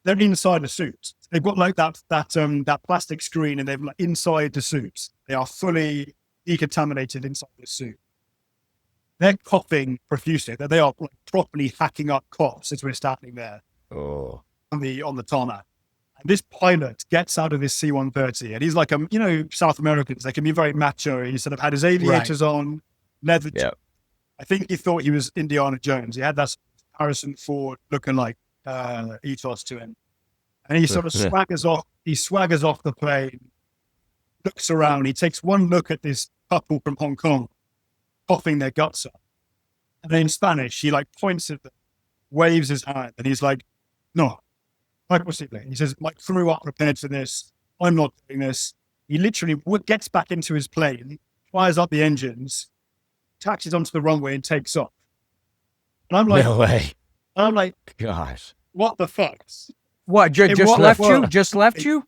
they're inside the suits. They've got like that plastic screen, and they've like inside the suits. They are fully decontaminated inside the suit. They're coughing profusely. They are like properly hacking up coughs as we're standing there on the tarmac. And this pilot gets out of this C-130, and he's like, South Americans, they can be very macho. He sort of had his aviators on, leather. Yep. I think he thought he was Indiana Jones. He had that Harrison Ford looking like ethos to him. And he sort of swaggers off. He swaggers off the plane, looks around. He takes one look at this couple from Hong Kong, coughing their guts up. And then in Spanish, he like points at them, waves his hand, and he's like, no, quite possibly. He says, my crew are prepared for this. I'm not doing this. He literally gets back into his plane, fires up the engines, taxis onto the runway, and takes off. And I'm like, No way. I'm like, Gosh. what the fuck? What? Just what left the you? fuck? Just left you?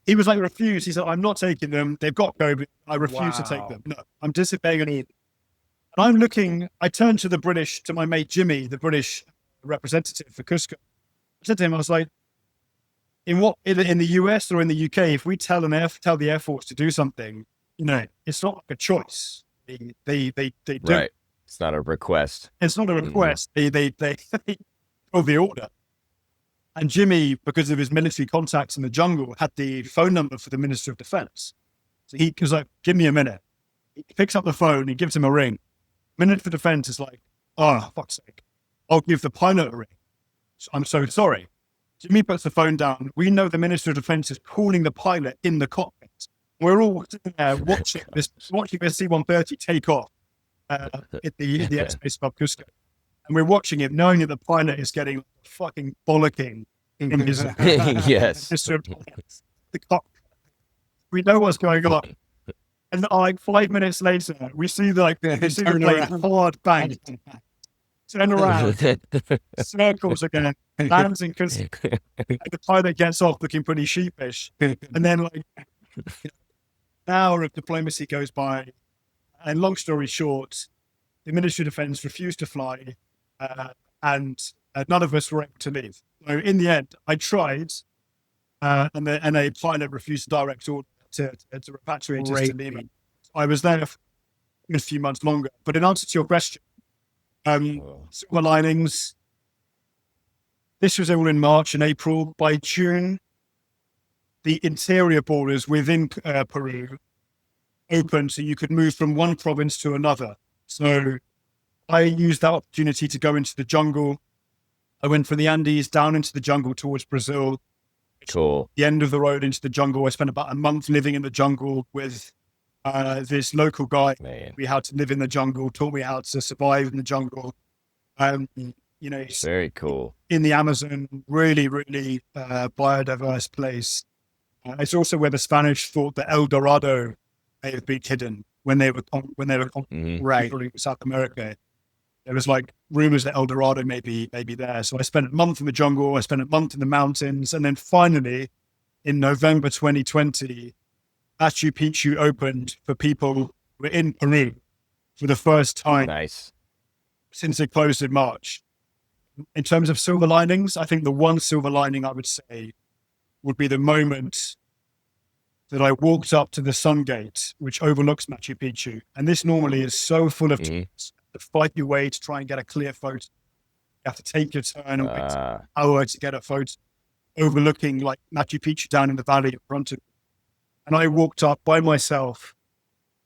He was like, refused. He said, I'm not taking them. They've got COVID. I refuse to take them. No, I'm disobeying an order. And I turned to my mate Jimmy, the British representative for Cusco. I said to him, I was like, in the US or in the UK, if we tell the Air Force to do something, it's not like a choice. They do. Right. It's not a request. It's not a request. They go the order. And Jimmy, because of his military contacts in the jungle, had the phone number for the Minister of Defense. So he was like, give me a minute. He picks up the phone, he gives him a ring. Minister of Defense is like, oh, fuck's sake. I'll give the pilot a ring. I'm so sorry. Jimmy puts the phone down. We know the Minister of Defense is calling the pilot in the cockpit. We're all sitting there watching this C-130 take off at the airspace above Cusco. And we're watching it, knowing that the pilot is getting fucking bollocking in his Yes. the cock. We know what's going on. And like 5 minutes later, we see the Turn plane around. hard bang, turn around, circles again, lands in because the pilot gets off looking pretty sheepish. And then like an hour of diplomacy goes by. And long story short, the Ministry of Defence refused to fly, and none of us were able to leave. So in the end, I tried, and a pilot refused to direct order to repatriate us to Lima. I was there for a few months longer. But in answer to your question, silver linings. This was all in March and April. By June, the interior borders within Peru opened, so you could move from one province to another. So I used that opportunity to go into the jungle. I went from the Andes down into the jungle towards Brazil. Cool. The end of the road into the jungle. I spent about a month living in the jungle with this local guy. Man. We had to live in the jungle, taught me how to survive in the jungle. Very cool. In the Amazon, really, really biodiverse place. It's also where the Spanish thought that El Dorado may have been hidden when they were conquering South America. There was like rumors that El Dorado may be there. So I spent a month in the jungle. I spent a month in the mountains, and then finally, in November 2020, Machu Picchu opened for people who were in Peru for the first time. Nice. Since it closed in March. In terms of silver linings, I think the one silver lining I would say would be the moment that I walked up to the Sun Gate, which overlooks Machu Picchu. And this normally is so full of tourists. To fight your way to try and get a clear photo. You have to take your turn and wait an hour to get a photo overlooking like Machu Picchu down in the valley in front of me. And I walked up by myself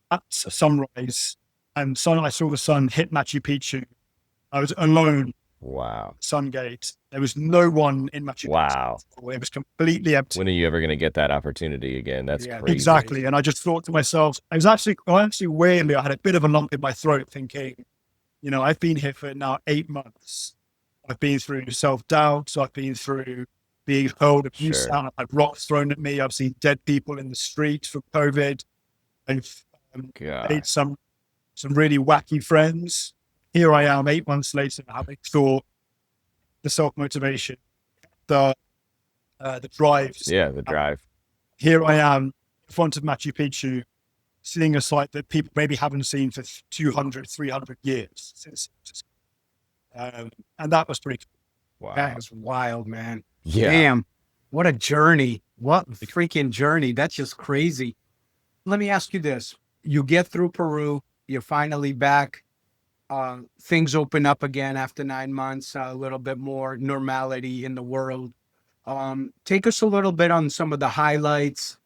at sunrise, and I saw the sun hit Machu Picchu. I was alone. Wow. Sun Gate. There was no one in Machu Picchu. Wow. It was completely empty. When are you ever going to get that opportunity again? That's crazy. Exactly. And I just thought to myself, I actually weirdly, I had a bit of a lump in my throat thinking, I've been here for now 8 months. I've been through self-doubt. I've been through being hurled abuse. Sure. I've had rocks thrown at me. I've seen dead people in the street from COVID. I've made some really wacky friends. Here I am 8 months later, having thought, the self-motivation, the drives. Yeah, the drive. Here I am in front of Machu Picchu, seeing a site that people maybe haven't seen for 200, 300 years. And that was pretty cool. Wow. That was wild, man. Yeah. Damn. What a journey. What a freaking journey. That's just crazy. Let me ask you this. You get through Peru. You're finally back. Things open up again after 9 months, a little bit more normality in the world. Take us a little bit on some of the highlights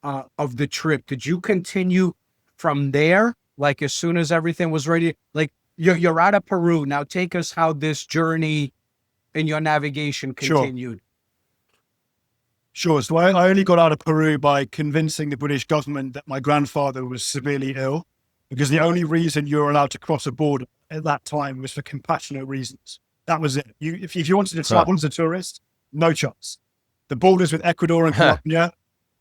of the trip. Did you continue from there? Like as soon as everything was ready, like you're out of Peru. Now take us how this journey in your navigation continued. Sure. So I only got out of Peru by convincing the British government that my grandfather was severely ill, because the only reason you were allowed to cross a border at that time was for compassionate reasons. That was it. If you wanted to travel as a tourist, no chance. The borders with Ecuador and Colombia,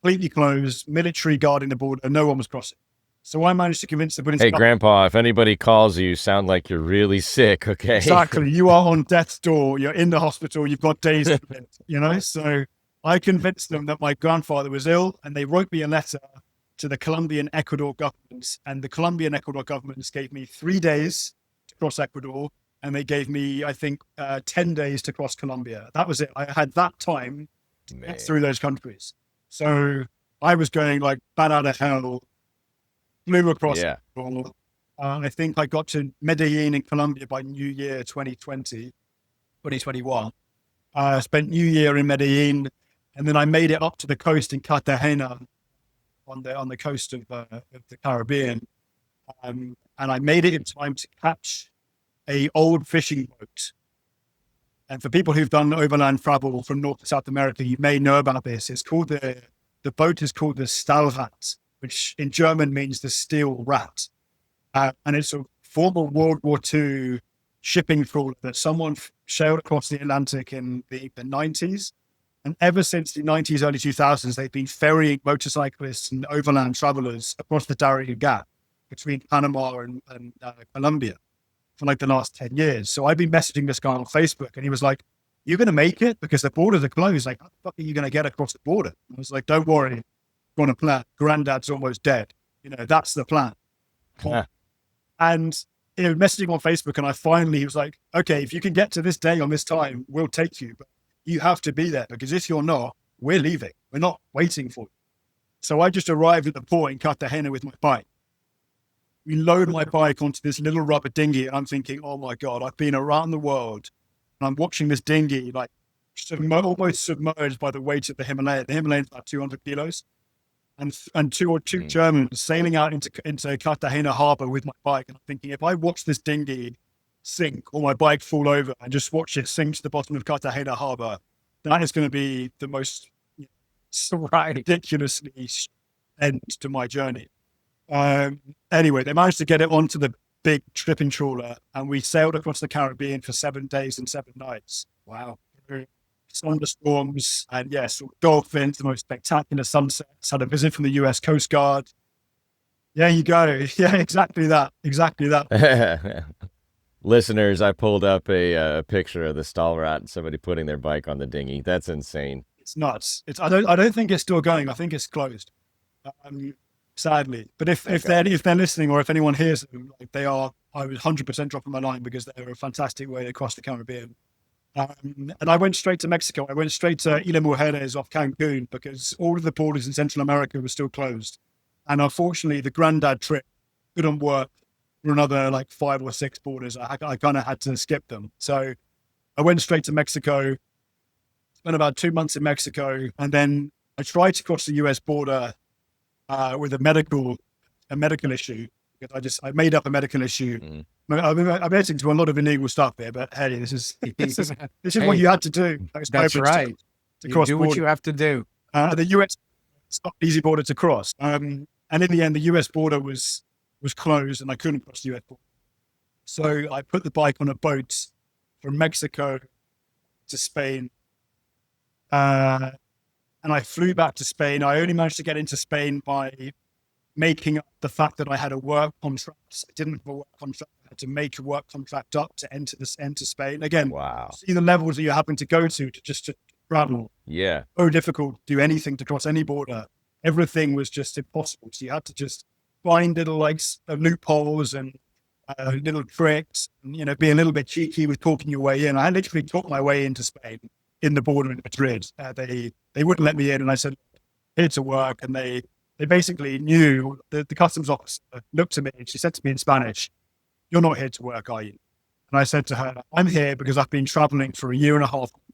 completely closed, military guarding the border, no one was crossing. So I managed to convince the British government. Grandpa, if anybody calls you, sound like you're really sick, okay? Exactly. You are on death's door. You're in the hospital. You've got days to live, So I convinced them that my grandfather was ill, and they wrote me a letter to the Colombian Ecuador governments, and the Colombian Ecuador governments gave me 3 days to cross Ecuador, and they gave me, I think, 10 days to cross Colombia. That was it. I had that time to get through those countries. So I was going like bat out of hell, flew across Ecuador. I think I got to Medellin in Colombia by New Year 2021. Spent New Year in Medellin, and then I made it up to the coast in Cartagena, on the coast of the Caribbean, and I made it in time to catch a old fishing boat. And for people who've done overland travel from North to South America, you may know about this. It's called the boat is called the Stahlrat, which in German means the steel rat, and it's a former World War II shipping trawler that someone sailed across the Atlantic in the 90s. And ever since the 90s, early 2000s, they've been ferrying motorcyclists and overland travelers across the Darien Gap between Panama and Colombia for like the last 10 years. So I've been messaging this guy on Facebook, and he was like, "You're going to make it? Because the borders are closed. Like, how the fuck are you going to get across the border?" I was like, "Don't worry, we're on a plan. Granddad's almost dead. That's the plan." Yeah. And messaging on Facebook, and he was like, "Okay, if you can get to this day on this time, we'll take you. But you have to be there, because if you're not, we're leaving. We're not waiting for you." So I just arrived at the port in Cartagena with my bike. We load my bike onto this little rubber dinghy, and I'm thinking, oh my God, I've been around the world, and I'm watching this dinghy like almost submerged by the weight of the Himalaya. The Himalaya is about 200 kilos. And two Germans sailing out into Cartagena harbor with my bike. And I'm thinking, if I watch this dinghy sink or my bike fall over and just watch it sink to the bottom of Cartagena harbor, that is going to be the most ridiculously end to my journey. Anyway, they managed to get it onto the big shipping trawler, and we sailed across the Caribbean for 7 days and 7 nights. Wow. Thunderstorms and yes, dolphins, the most spectacular sunsets. Had a visit from the US Coast Guard. There you go. Yeah, exactly that. Listeners, I pulled up a picture of the Stahlrat and somebody putting their bike on the dinghy. That's insane. It's nuts. I don't think it's still going. I think it's closed. Sadly, but if they're listening, or if anyone hears them, like they are, I would 100% drop them a line, because they're a fantastic way across the Caribbean. And I went straight to Mexico. I went straight to Isla Mujeres off Cancun, because all of the borders in Central America were still closed. And unfortunately, the Granddad trip couldn't work for another like 5 or 6 borders. I kind of had to skip them. So I went straight to Mexico, spent about 2 months in Mexico, and then I tried to cross the US border with a medical issue. I made up a medical issue. I'm getting to a lot of illegal stuff here, but hey, this is what you had to do. That's right. To you cross do border. what you have to do. The US, it's not an easy border to cross. And in the end, the US border was closed, and I couldn't cross the US border. So I put the bike on a boat from Mexico to Spain. And I flew back to Spain. I only managed to get into Spain by making up the fact that I had a work contract. I didn't have a work contract. I had to make a work contract up to enter Spain. Again, Wow. See the levels that you happen to go to travel. Yeah. So difficult to do anything, to cross any border. Everything was just impossible. So you had to just find little loopholes and little tricks, and, be a little bit cheeky with talking your way in. I literally talked my way into Spain in the border in Madrid. They wouldn't let me in, and I said, "Here to work," and they basically knew. The customs officer looked at me, and she said to me in Spanish, "You're not here to work, are you?" And I said to her, "I'm here because I've been traveling for 1.5 years on a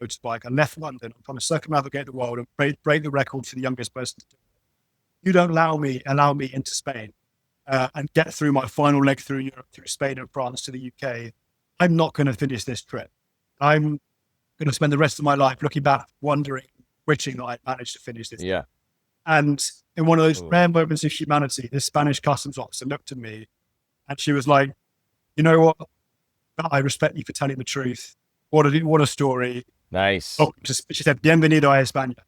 motorbike. I left London. I'm trying to circumnavigate the world and break the record for the youngest person. You don't allow me into Spain and get through my final leg through Europe, through Spain and France to the UK. I'm not going to finish this trip. I'm going to spend the rest of my life looking back, wondering, wishing that I managed to finish this." Yeah. And in one of those rare moments of humanity, this Spanish customs officer looked at me, and she was like, "You know what? I respect you for telling the truth. What a story." Nice. She said, "Bienvenido a España,"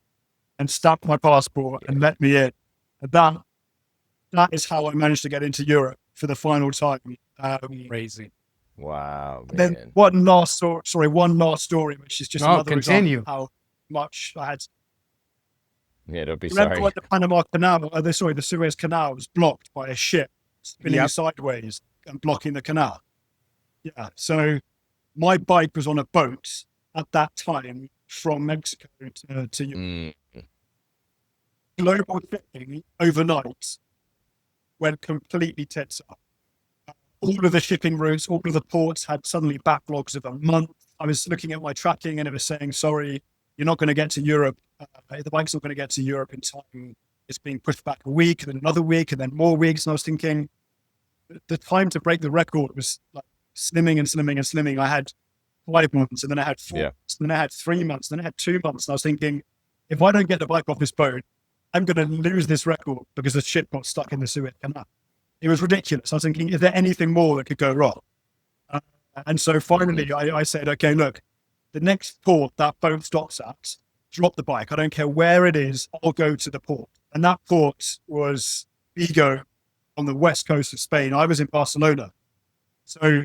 and stamped my passport and let me in. And that is how I managed to get into Europe for the final time. Crazy. Wow. Man. Then one last story, which is just another continue. example of how much I had. Yeah, don't be Remember sorry. when the Panama Canal, the Suez Canal was blocked by a ship spinning sideways and blocking the canal? Yeah. So my bike was on a boat at that time from Mexico to Europe. Global shipping overnight went completely tits up. All of the shipping routes, all of the ports had suddenly backlogs of a month. I was looking at my tracking, and it was saying, "Sorry, you're not going to get to Europe. The bike's not going to get to Europe in time. It's being pushed back a week, and then another week, and then more weeks." And I was thinking, the time to break the record was like slimming and slimming and slimming. I had 5 months, and then I had 4 months, and then I had 3 months, and then I had 2 months. And I was thinking, if I don't get the bike off this boat, I'm going to lose this record because the ship got stuck in the Suez Canal. It was ridiculous. I was thinking, is there anything more that could go wrong? And so finally I said, okay, look, the next port that boat stops at, drop the bike. I don't care where it is. I'll go to the port. And that port was Vigo on the west coast of Spain. I was in Barcelona. So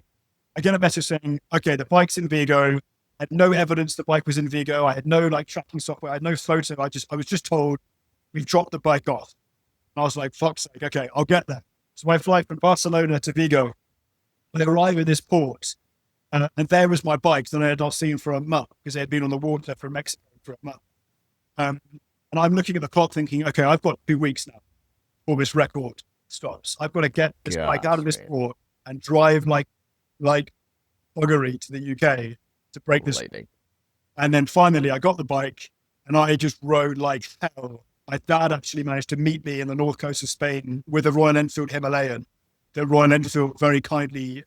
I get a message saying, okay, the bike's in Vigo. I had no evidence the bike was in Vigo. I had no tracking software. I had no photo. I was just told we've dropped the bike off. And I was like, fuck's sake, okay, I'll get there. So I fly from Barcelona to Vigo. I arrive at this port, and there was my bike that I had not seen for a month because they had been on the water from Mexico for a month. And I'm looking at the clock thinking, okay, I've got 2 weeks now before this record stops. I've got to get this bike out of this port and drive like buggery to the UK to break this. And then finally I got the bike and I just rode like hell. My dad actually managed to meet me in the north coast of Spain with a Royal Enfield Himalayan that Royal Enfield very kindly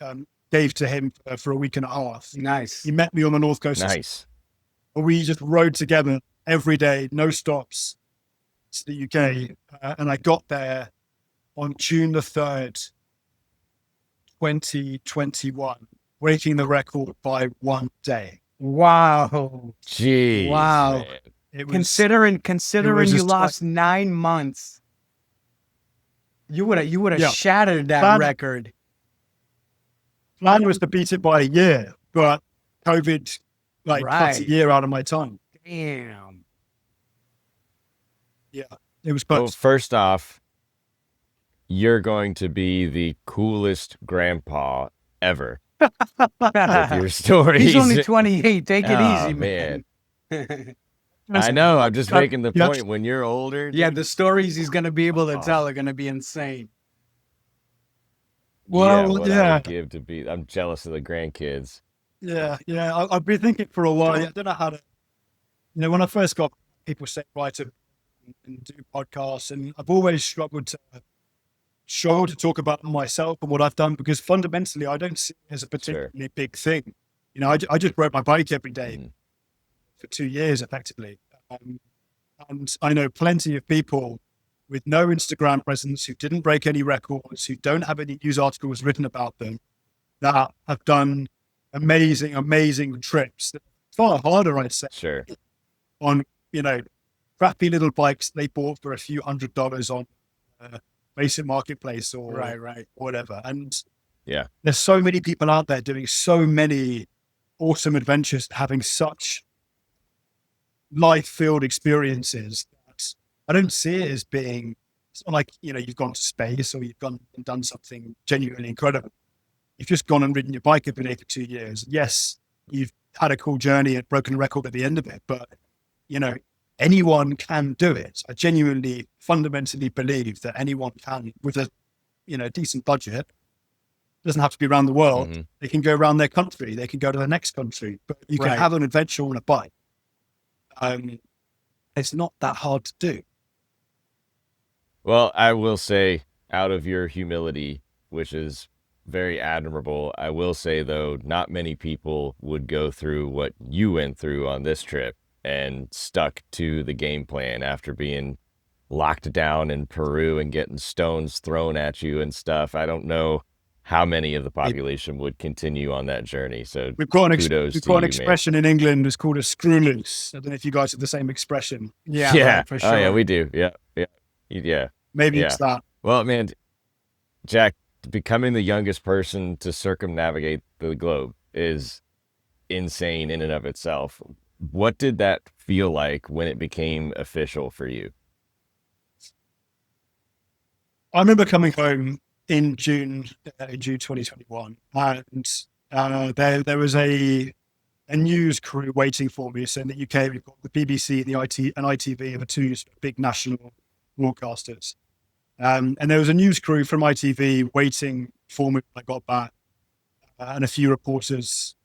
gave to him for a week and a half. Nice. He met me on the north coast. Nice. We just rode together every day, no stops, to the UK. And I got there on June the 3rd, 2021, breaking the record by 1 day. Wow. Jeez. Wow. Man. It was, Considering was you just lost 9 months, you would have Yeah. shattered that Plan- record. Plan was to beat it by a year, but COVID cut Right. a year out of my time. Damn. Yeah, it was Well, close. first off, you're going to be the coolest grandpa ever with your stories. He's only 28. Take it Oh, easy, man. I know. I'm just making the Yeah. point. When you're older, Yeah, the stories he's going to be able to Oh. tell are going to be insane. Well, what I yeah. would give to be. I'm jealous of the grandkids. Yeah. I've been thinking for a while. I don't know how to, when I first got people say write and do podcasts, and I've always struggled to talk about myself and what I've done because fundamentally I don't see it as a particularly big thing. I just rode my bike every day for 2 years effectively. And I know plenty of people with no Instagram presence who didn't break any records, who don't have any news articles written about them, that have done amazing trips. Far harder, I'd say, Sure. on, crappy little bikes they bought for a few $100s on basic marketplace or Right. whatever. And Yeah. there's so many people out there doing so many awesome adventures, having such life-filled experiences that I don't see it as being, it's not like, you've gone to space or you've gone and done something genuinely incredible. You've just gone and ridden your bike every day for 2 years. Yes, you've had a cool journey and broken a record at the end of it, but, anyone can do it. I genuinely, fundamentally believe that anyone can, with a, decent budget. It doesn't have to be around the world. Mhm. They can go around their country. They can go to the next country, but you can Right. have an adventure on a bike. It's not that hard to do. Well, I will say, out of your humility, which is very admirable, I will say, though, not many people would go through what you went through on this trip and stuck to the game plan after being locked down in Peru and getting stones thrown at you and stuff. I don't know how many of the population would continue on that journey. So We've got an, kudos we've to got an you, man. expression in England. It's called a screw loose. I don't know if you guys have the same expression. Yeah, Yeah. right, for sure. Oh, yeah, we do. Yeah. Maybe Yeah. it's that. Well, man, Jack, becoming the youngest person to circumnavigate the globe is insane in and of itself. What did that feel like when it became official for you? I remember coming home in June 2021, and there was a news crew waiting for me. So in the UK, we've got the BBC and ITV are the two big national broadcasters. And there was a news crew from ITV waiting for me when I got back, and a few reporters.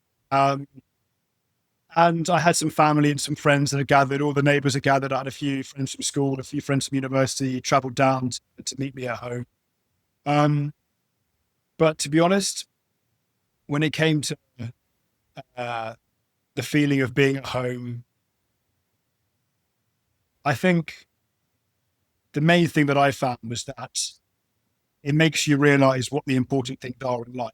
And I had some family and some friends that had gathered. All the neighbors had gathered. I had a few friends from school, a few friends from university, traveled down to meet me at home. But to be honest, when it came to the feeling of being at home, I think the main thing that I found was that it makes you realize what the important things are in life.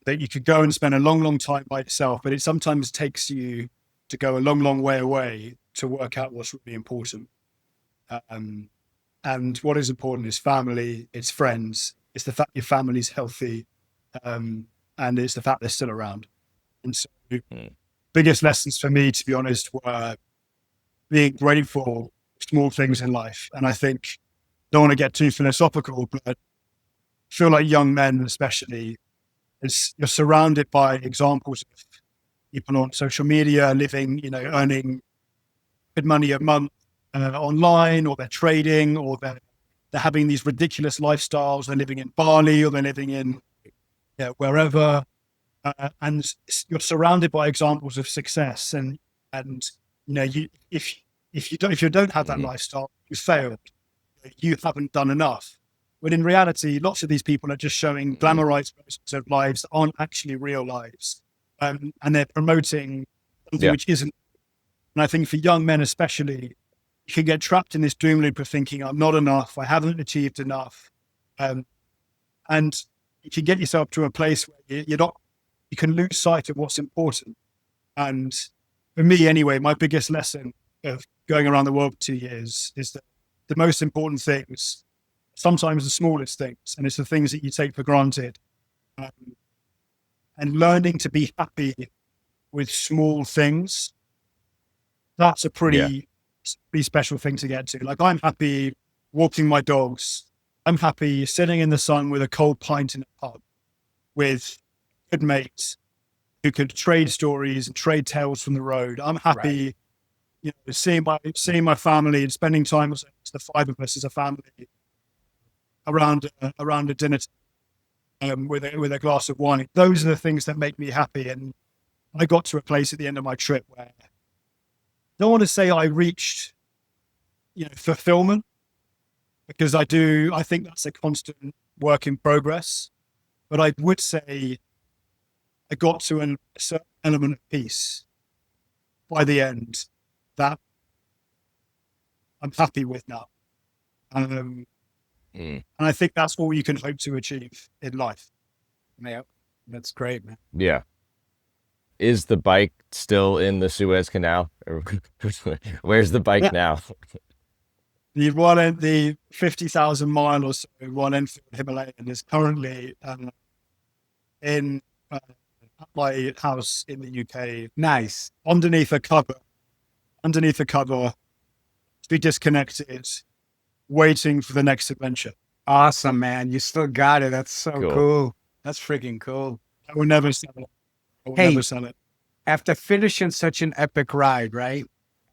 that you could go and spend a long, long time by yourself, but it sometimes takes you to go a long, long way away to work out what's really important. And what is important is family, it's friends, it's the fact your family's healthy, and it's the fact they're still around. And so biggest lessons for me, to be honest, were being grateful for small things in life. And I think, don't want to get too philosophical, but I feel like young men especially, you're surrounded by examples of people on social media living, earning good money a month online, or they're trading, or they're having these ridiculous lifestyles. They're living in Bali, or they're living in wherever, and you're surrounded by examples of success. And if you don't have that lifestyle, you failed. You haven't done enough. When in reality, lots of these people are just showing glamorized versions of lives that aren't actually real lives, and they're promoting something which isn't. And I think for young men especially, you can get trapped in this doom loop of thinking, I'm not enough, I haven't achieved enough. And you can get yourself to a place where you can lose sight of what's important. And for me anyway, my biggest lesson of going around the world for 2 years is that the most important things, sometimes the smallest things, and it's the things that you take for granted. And learning to be happy with small things, that's a pretty special thing to get to. Like, I'm happy walking my dogs. I'm happy sitting in the sun with a cold pint in a pub with good mates who could trade stories and trade tales from the road. I'm happy, seeing my family and spending time as the five of us as a family around a dinner with a glass of wine. Those are the things that make me happy. And I got to a place at the end of my trip where I don't want to say I reached, fulfillment, because I think that's a constant work in progress. But I would say I got to a certain element of peace by the end that I'm happy with now. And I think that's all you can hope to achieve in life. Yeah, that's great, man. Yeah. Is the bike still in the Suez Canal? Where's the bike now? The 50,000 mile or so Royal Enfield Himalayan is currently in my house in the UK. Nice. Underneath a cover, to be disconnected, waiting for the next adventure. Awesome, man. You still got it. That's so cool. That's freaking cool. I will never sell it. Never sell it. After finishing such an epic ride, right?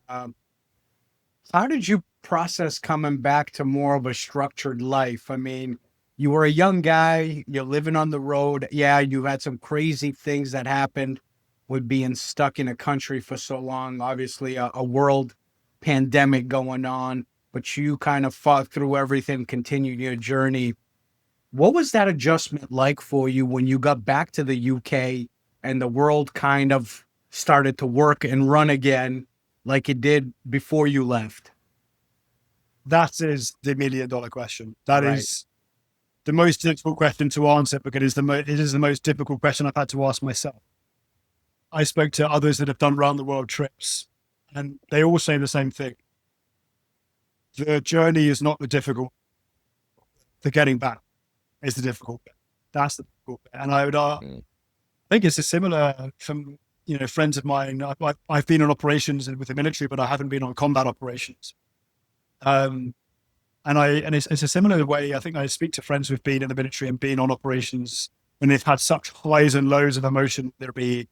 How did you process coming back to more of a structured life? I mean, you were a young guy, you're living on the road. Yeah, you had some crazy things that happened with being stuck in a country for so long. Obviously, a world pandemic going on, but you kind of fought through everything, continued your journey. What was that adjustment like for you when you got back to the UK and the world kind of started to work and run again like it did before you left? That is the $1 million question. That is the most difficult question to answer, because it is the most difficult question I've had to ask myself. I spoke to others that have done round the world trips, and they all say the same thing. The journey is not the difficult. The getting back is the difficult bit. That's the difficult bit. And I would I think it's a similar from friends of mine. I've been on operations with the military, but I haven't been on combat operations. And it's a similar way. I think I speak to friends who've been in the military and been on operations when they've had such highs and lows of emotion. There'll be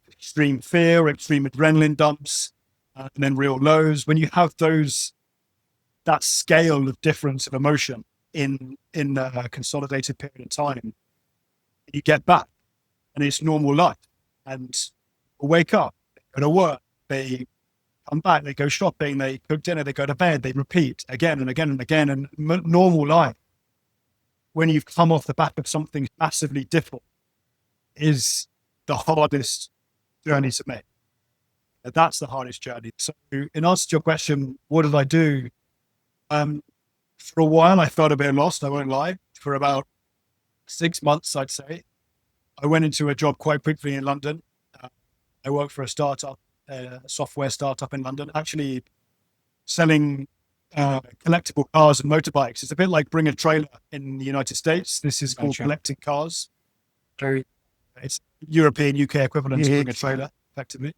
extreme fear, extreme adrenaline dumps, and then real lows. When you have that scale of difference of emotion in a consolidated period of time, you get back and it's normal life, and wake up, go to work, they come back, they go shopping, they cook dinner, they go to bed, they repeat again and again and again, and normal life, when you've come off the back of something massively difficult, is the hardest journey to make. That's the hardest journey. So in answer to your question, what did I do? For a while, I felt a bit lost, I won't lie. For about 6 months, I'd say. I went into a job quite quickly in London. I worked for a startup, a software startup in London, actually selling collectible cars and motorbikes. It's a bit like Bring a Trailer in the United States. This is called collecting cars. It's European, UK equivalent to Bring a Trailer, effectively.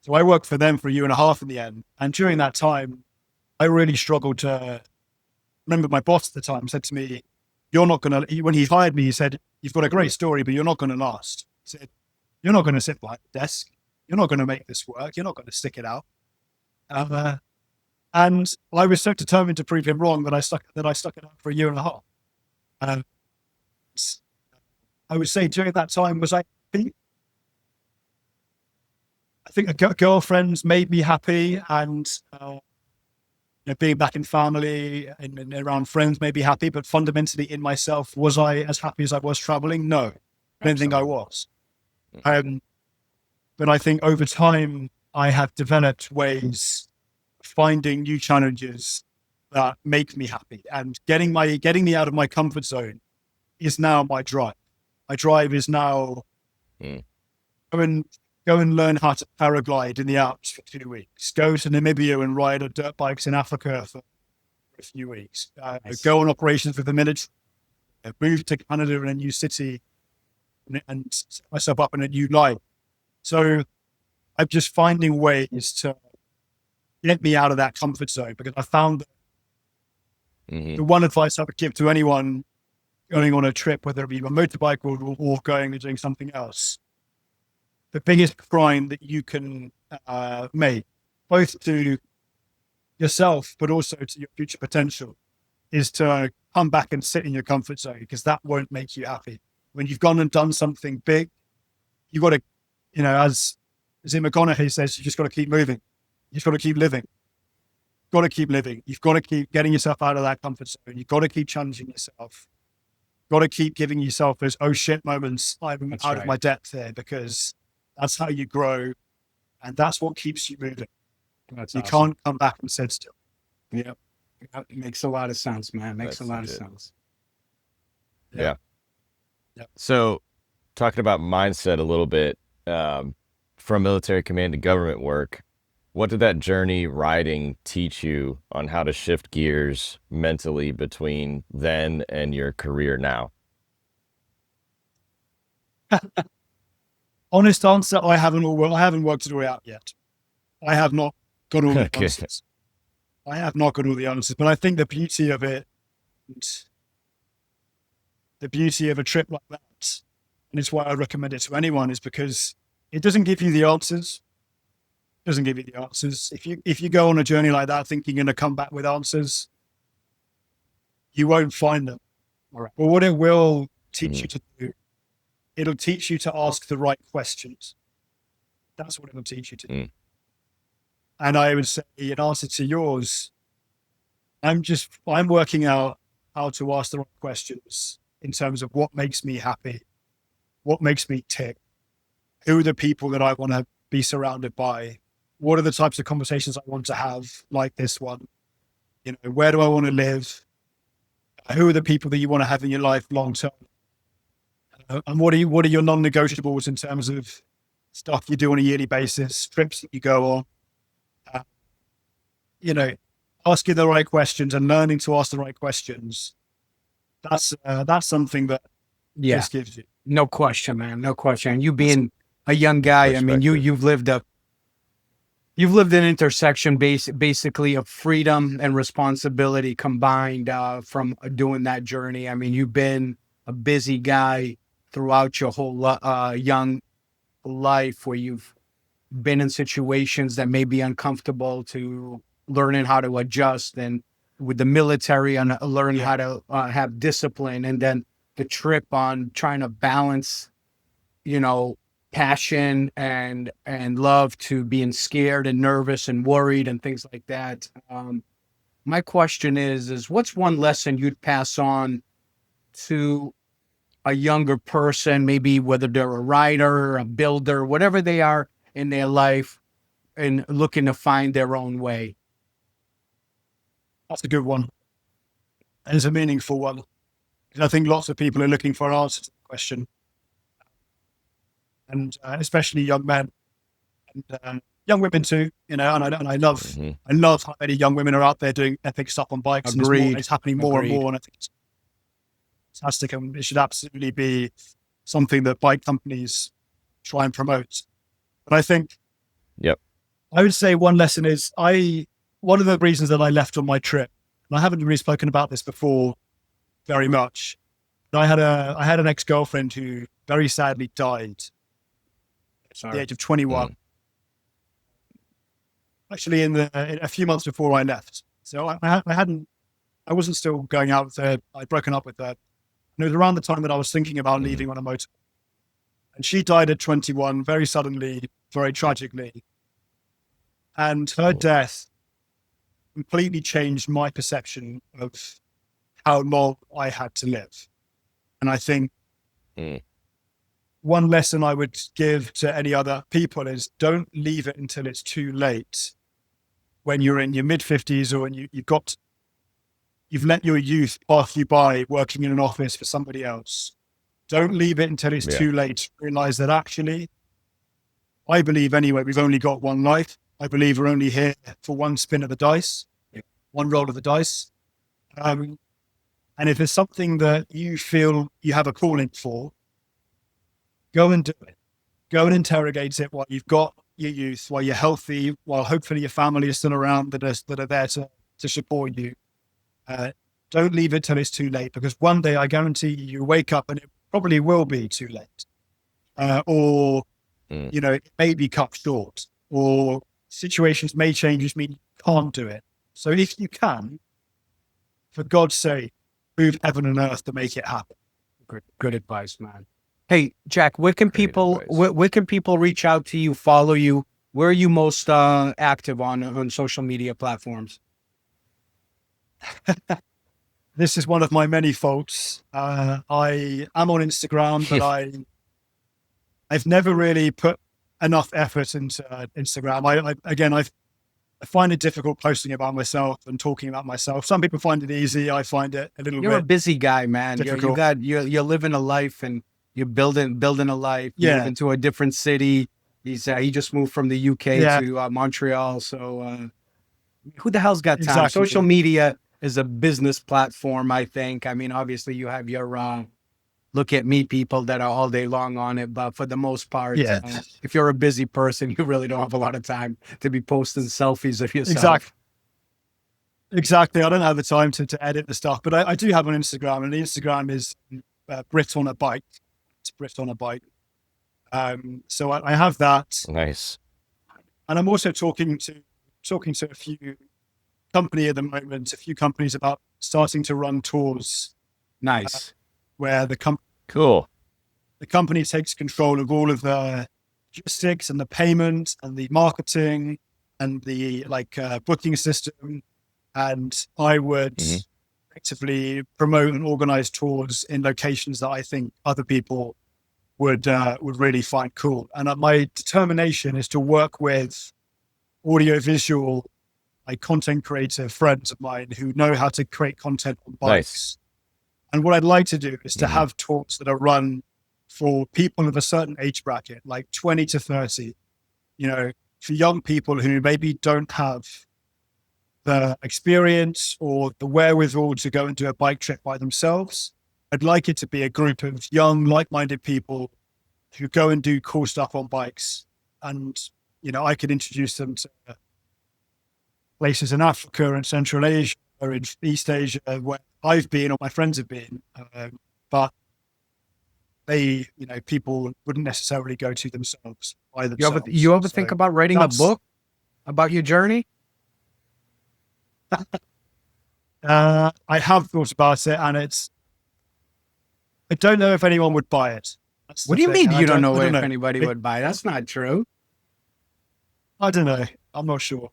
So I worked for them for a year and a half in the end. And during that time, I really struggled to remember. My boss at the time said to me, you're not going to, when he hired me, he said, you've got a great story, but you're not going to last. He said, you're not going to sit behind the desk. You're not going to make this work. You're not going to stick it out. And I was so determined to prove him wrong that I stuck it out for a year and a half. I would say during that time was I think a girlfriend made me happy, and being back in family and around friends made me happy. But fundamentally in myself, was I as happy as I was traveling? No, I don't think I was. But I think over time I have developed ways of finding new challenges that make me happy, and getting me out of my comfort zone is now my drive. My drive is now go and learn how to paraglide in the Alps for 2 weeks. Go to Namibia and ride on dirt bikes in Africa for a few weeks. Go on operations with the military. Move to Canada in a new city and set myself up in a new life. So I'm just finding ways to get me out of that comfort zone, because I found that the one advice I would give to anyone going on a trip, whether it be a motorbike or going and doing something else, the biggest crime that you can make, both to yourself but also to your future potential, is to come back and sit in your comfort zone, because that won't make you happy. When you've gone and done something big, you got to, as Zim McConaughey says, you just got to keep moving. You just got to keep living. Got to keep living. You've got to keep getting yourself out of that comfort zone. You've got to keep challenging yourself. Got to keep giving yourself those oh shit moments. I'm out of my depth here, because that's how you grow, and that's what keeps you moving. You can't come back and sit still. Yeah, it makes a lot of sense, man. Makes a lot of sense. Yeah. So, talking about mindset a little bit, from military command to government work, what did that journey riding teach you on how to shift gears mentally between then and your career now? Honest answer, I haven't worked it all out yet. I have not got all the answers. I have not got all the answers, but I think the beauty of it, the beauty of a trip like that, and it's why I recommend it to anyone, is because it doesn't give you the answers. It doesn't give you the answers. If you go on a journey like that thinking you're going to come back with answers, you won't find them. All right. But what it will teach you to do, it'll teach you to ask the right questions. That's what it'll teach you to do. And I would say, in answer to yours, I'm working out how to ask the right questions in terms of what makes me happy, what makes me tick, who are the people that I want to be surrounded by, what are the types of conversations I want to have, like this one, where do I want to live, who are the people that you want to have in your life long term, and what are your non-negotiables in terms of stuff you do on a yearly basis, trips that you go on. Asking the right questions and learning to ask the right questions. That's something that this gives you. No question, man. No question. And you being a young guy, I mean, you've lived an intersection basically of freedom and responsibility combined from doing that journey. I mean, you've been a busy guy throughout your whole young life, where you've been in situations that may be uncomfortable, to learning how to adjust, and with the military and learning how to have discipline, and then the trip on trying to balance, passion and love to being scared and nervous and worried and things like that. My question is what's one lesson you'd pass on to a younger person, maybe whether they're a writer, a builder, whatever they are in their life, and looking to find their own way? That's a good one. And it's a meaningful one. Because I think lots of people are looking for an answer to the question. and especially young men and young women too. And I love how many young women are out there doing epic stuff on bikes. Agreed. And it's happening more Agreed. and more. And I think it's fantastic, and it should absolutely be something that bike companies try and promote. But I think, I would say one lesson is one of the reasons that I left on my trip, and I haven't really spoken about this before very much, but I had an ex-girlfriend who very sadly died at the age of 21. Actually, in a few months before I left. So I wasn't still going out with her. I'd broken up with her. And it was around the time that I was thinking about leaving on a motor. And she died at 21, very suddenly, very tragically. And her death completely changed my perception of how long I had to live. And I think one lesson I would give to any other people is don't leave it until it's too late. When you're in your mid-50s, or when you've let your youth pass you by working in an office for somebody else. Don't leave it until it's too late to realize that actually, I believe anyway, we've only got one life. I believe we're only here for one spin of the dice, one roll of the dice. And if there's something that you feel you have a calling for, go and do it. Go and interrogate it while you've got your youth, while you're healthy, while hopefully your family is still around that are there to support you. Don't leave it till it's too late, because one day I guarantee you wake up and it probably will be too late. Or it may be cut short, or situations may change, which mean you can't do it. So if you can, for God's sake, move heaven and earth to make it happen. Good advice, man. Hey, Jack, where can people reach out to you, follow you? Where are you most active on social media platforms? This is one of my many faults. I am on Instagram, but I've never really put enough effort into Instagram. I find it difficult posting about myself and talking about myself. Some people find it easy. I find it a little bit. You're a busy guy, man. Difficult. You're living a life, and you're building a life. You live into a different city. He just moved from the UK to Montreal. So who the hell's got time? Exactly. Social media is a business platform, I think. I mean, obviously you have your look at me people that are all day long on it, but for the most part, if you're a busy person, you really don't have a lot of time to be posting selfies of yourself. Exactly. I don't have the time to edit the stuff, but I do have an Instagram, and the Instagram is Brit on a bike. It's Brit on a bike. So I have that. Nice. And I'm also talking to a few company at the moment, a few companies about starting to run tours. Nice. Where the company takes control of all of the logistics and the payment and the marketing and the booking system. And I would actively promote and organize tours in locations that I think other people would really find cool. And my determination is to work with audiovisual, content creator friends of mine who know how to create content on bikes. Nice. And what I'd like to do is to have talks that are run for people of a certain age bracket, like 20 to 30, for young people who maybe don't have the experience or the wherewithal to go and do a bike trip by themselves. I'd like it to be a group of young, like-minded people who go and do cool stuff on bikes. And, I could introduce them to places in Africa and Central Asia or in East Asia where I've been or my friends have been. But they, people wouldn't necessarily go to themselves by themselves. You ever think about writing a book about your journey? I have thought about it, and I don't know if anyone would buy it. What do you mean you don't know if anybody would buy it? That's not true. I don't know. I'm not sure.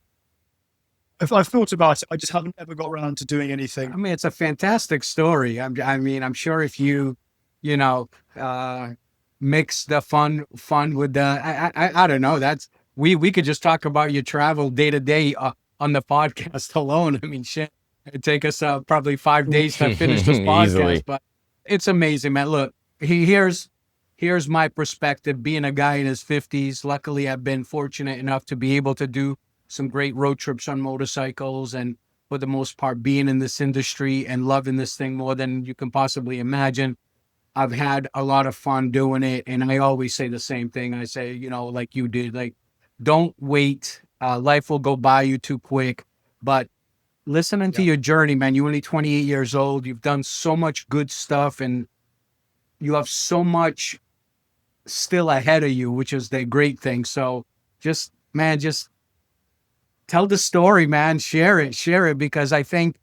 If I've thought about it, I just haven't ever got around to doing anything. I mean, it's a fantastic story. I'm sure if you, mix the fun with the, I don't know. We could just talk about your travel day to day on the podcast alone. I mean, shit, it'd take us probably 5 days to finish this podcast, Easily. But it's amazing, man. Look, here's here's my perspective, being a guy in his 50s. Luckily, I've been fortunate enough to be able to do some great road trips on motorcycles, and for the most part, being in this industry and loving this thing more than you can possibly imagine. I've had a lot of fun doing it. And I always say the same thing. I say, you know, like you did, like, don't wait. Life will go by you too quick. But listening to your journey, man, you're only 28 years old. You've done so much good stuff, and you have so much still ahead of you, which is the great thing. So just, man, just tell the story, man. Share it, because I think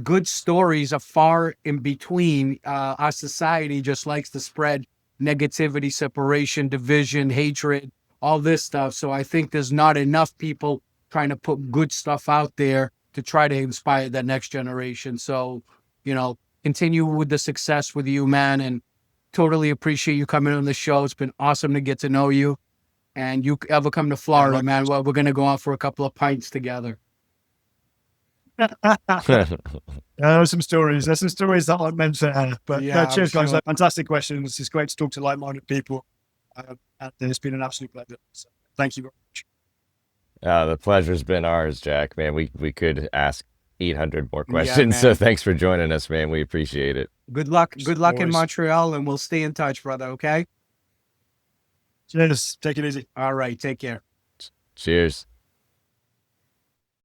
good stories are far in between. Our society just likes to spread negativity, separation, division, hatred, all this stuff. So I think there's not enough people trying to put good stuff out there to try to inspire the next generation. So, you know, continue with the success with you, man. And totally appreciate you coming on the show. It's been awesome to get to know you. And you ever come to Florida, man, well, we're going to go out for a couple of pints together. There's some stories. There's some stories that aren't meant to air. But Yeah, cheers, I'm guys. sure. Fantastic questions. It's great to talk to like-minded people. And it's been an absolute pleasure. So thank you very much. The pleasure's been ours, Jack. Man, we could ask 800 more questions. man. So thanks for joining us, man. We appreciate it. Good luck in Always. Montreal, and we'll stay in touch, brother. Okay. Cheers. Take it easy. All right. Take care. Cheers.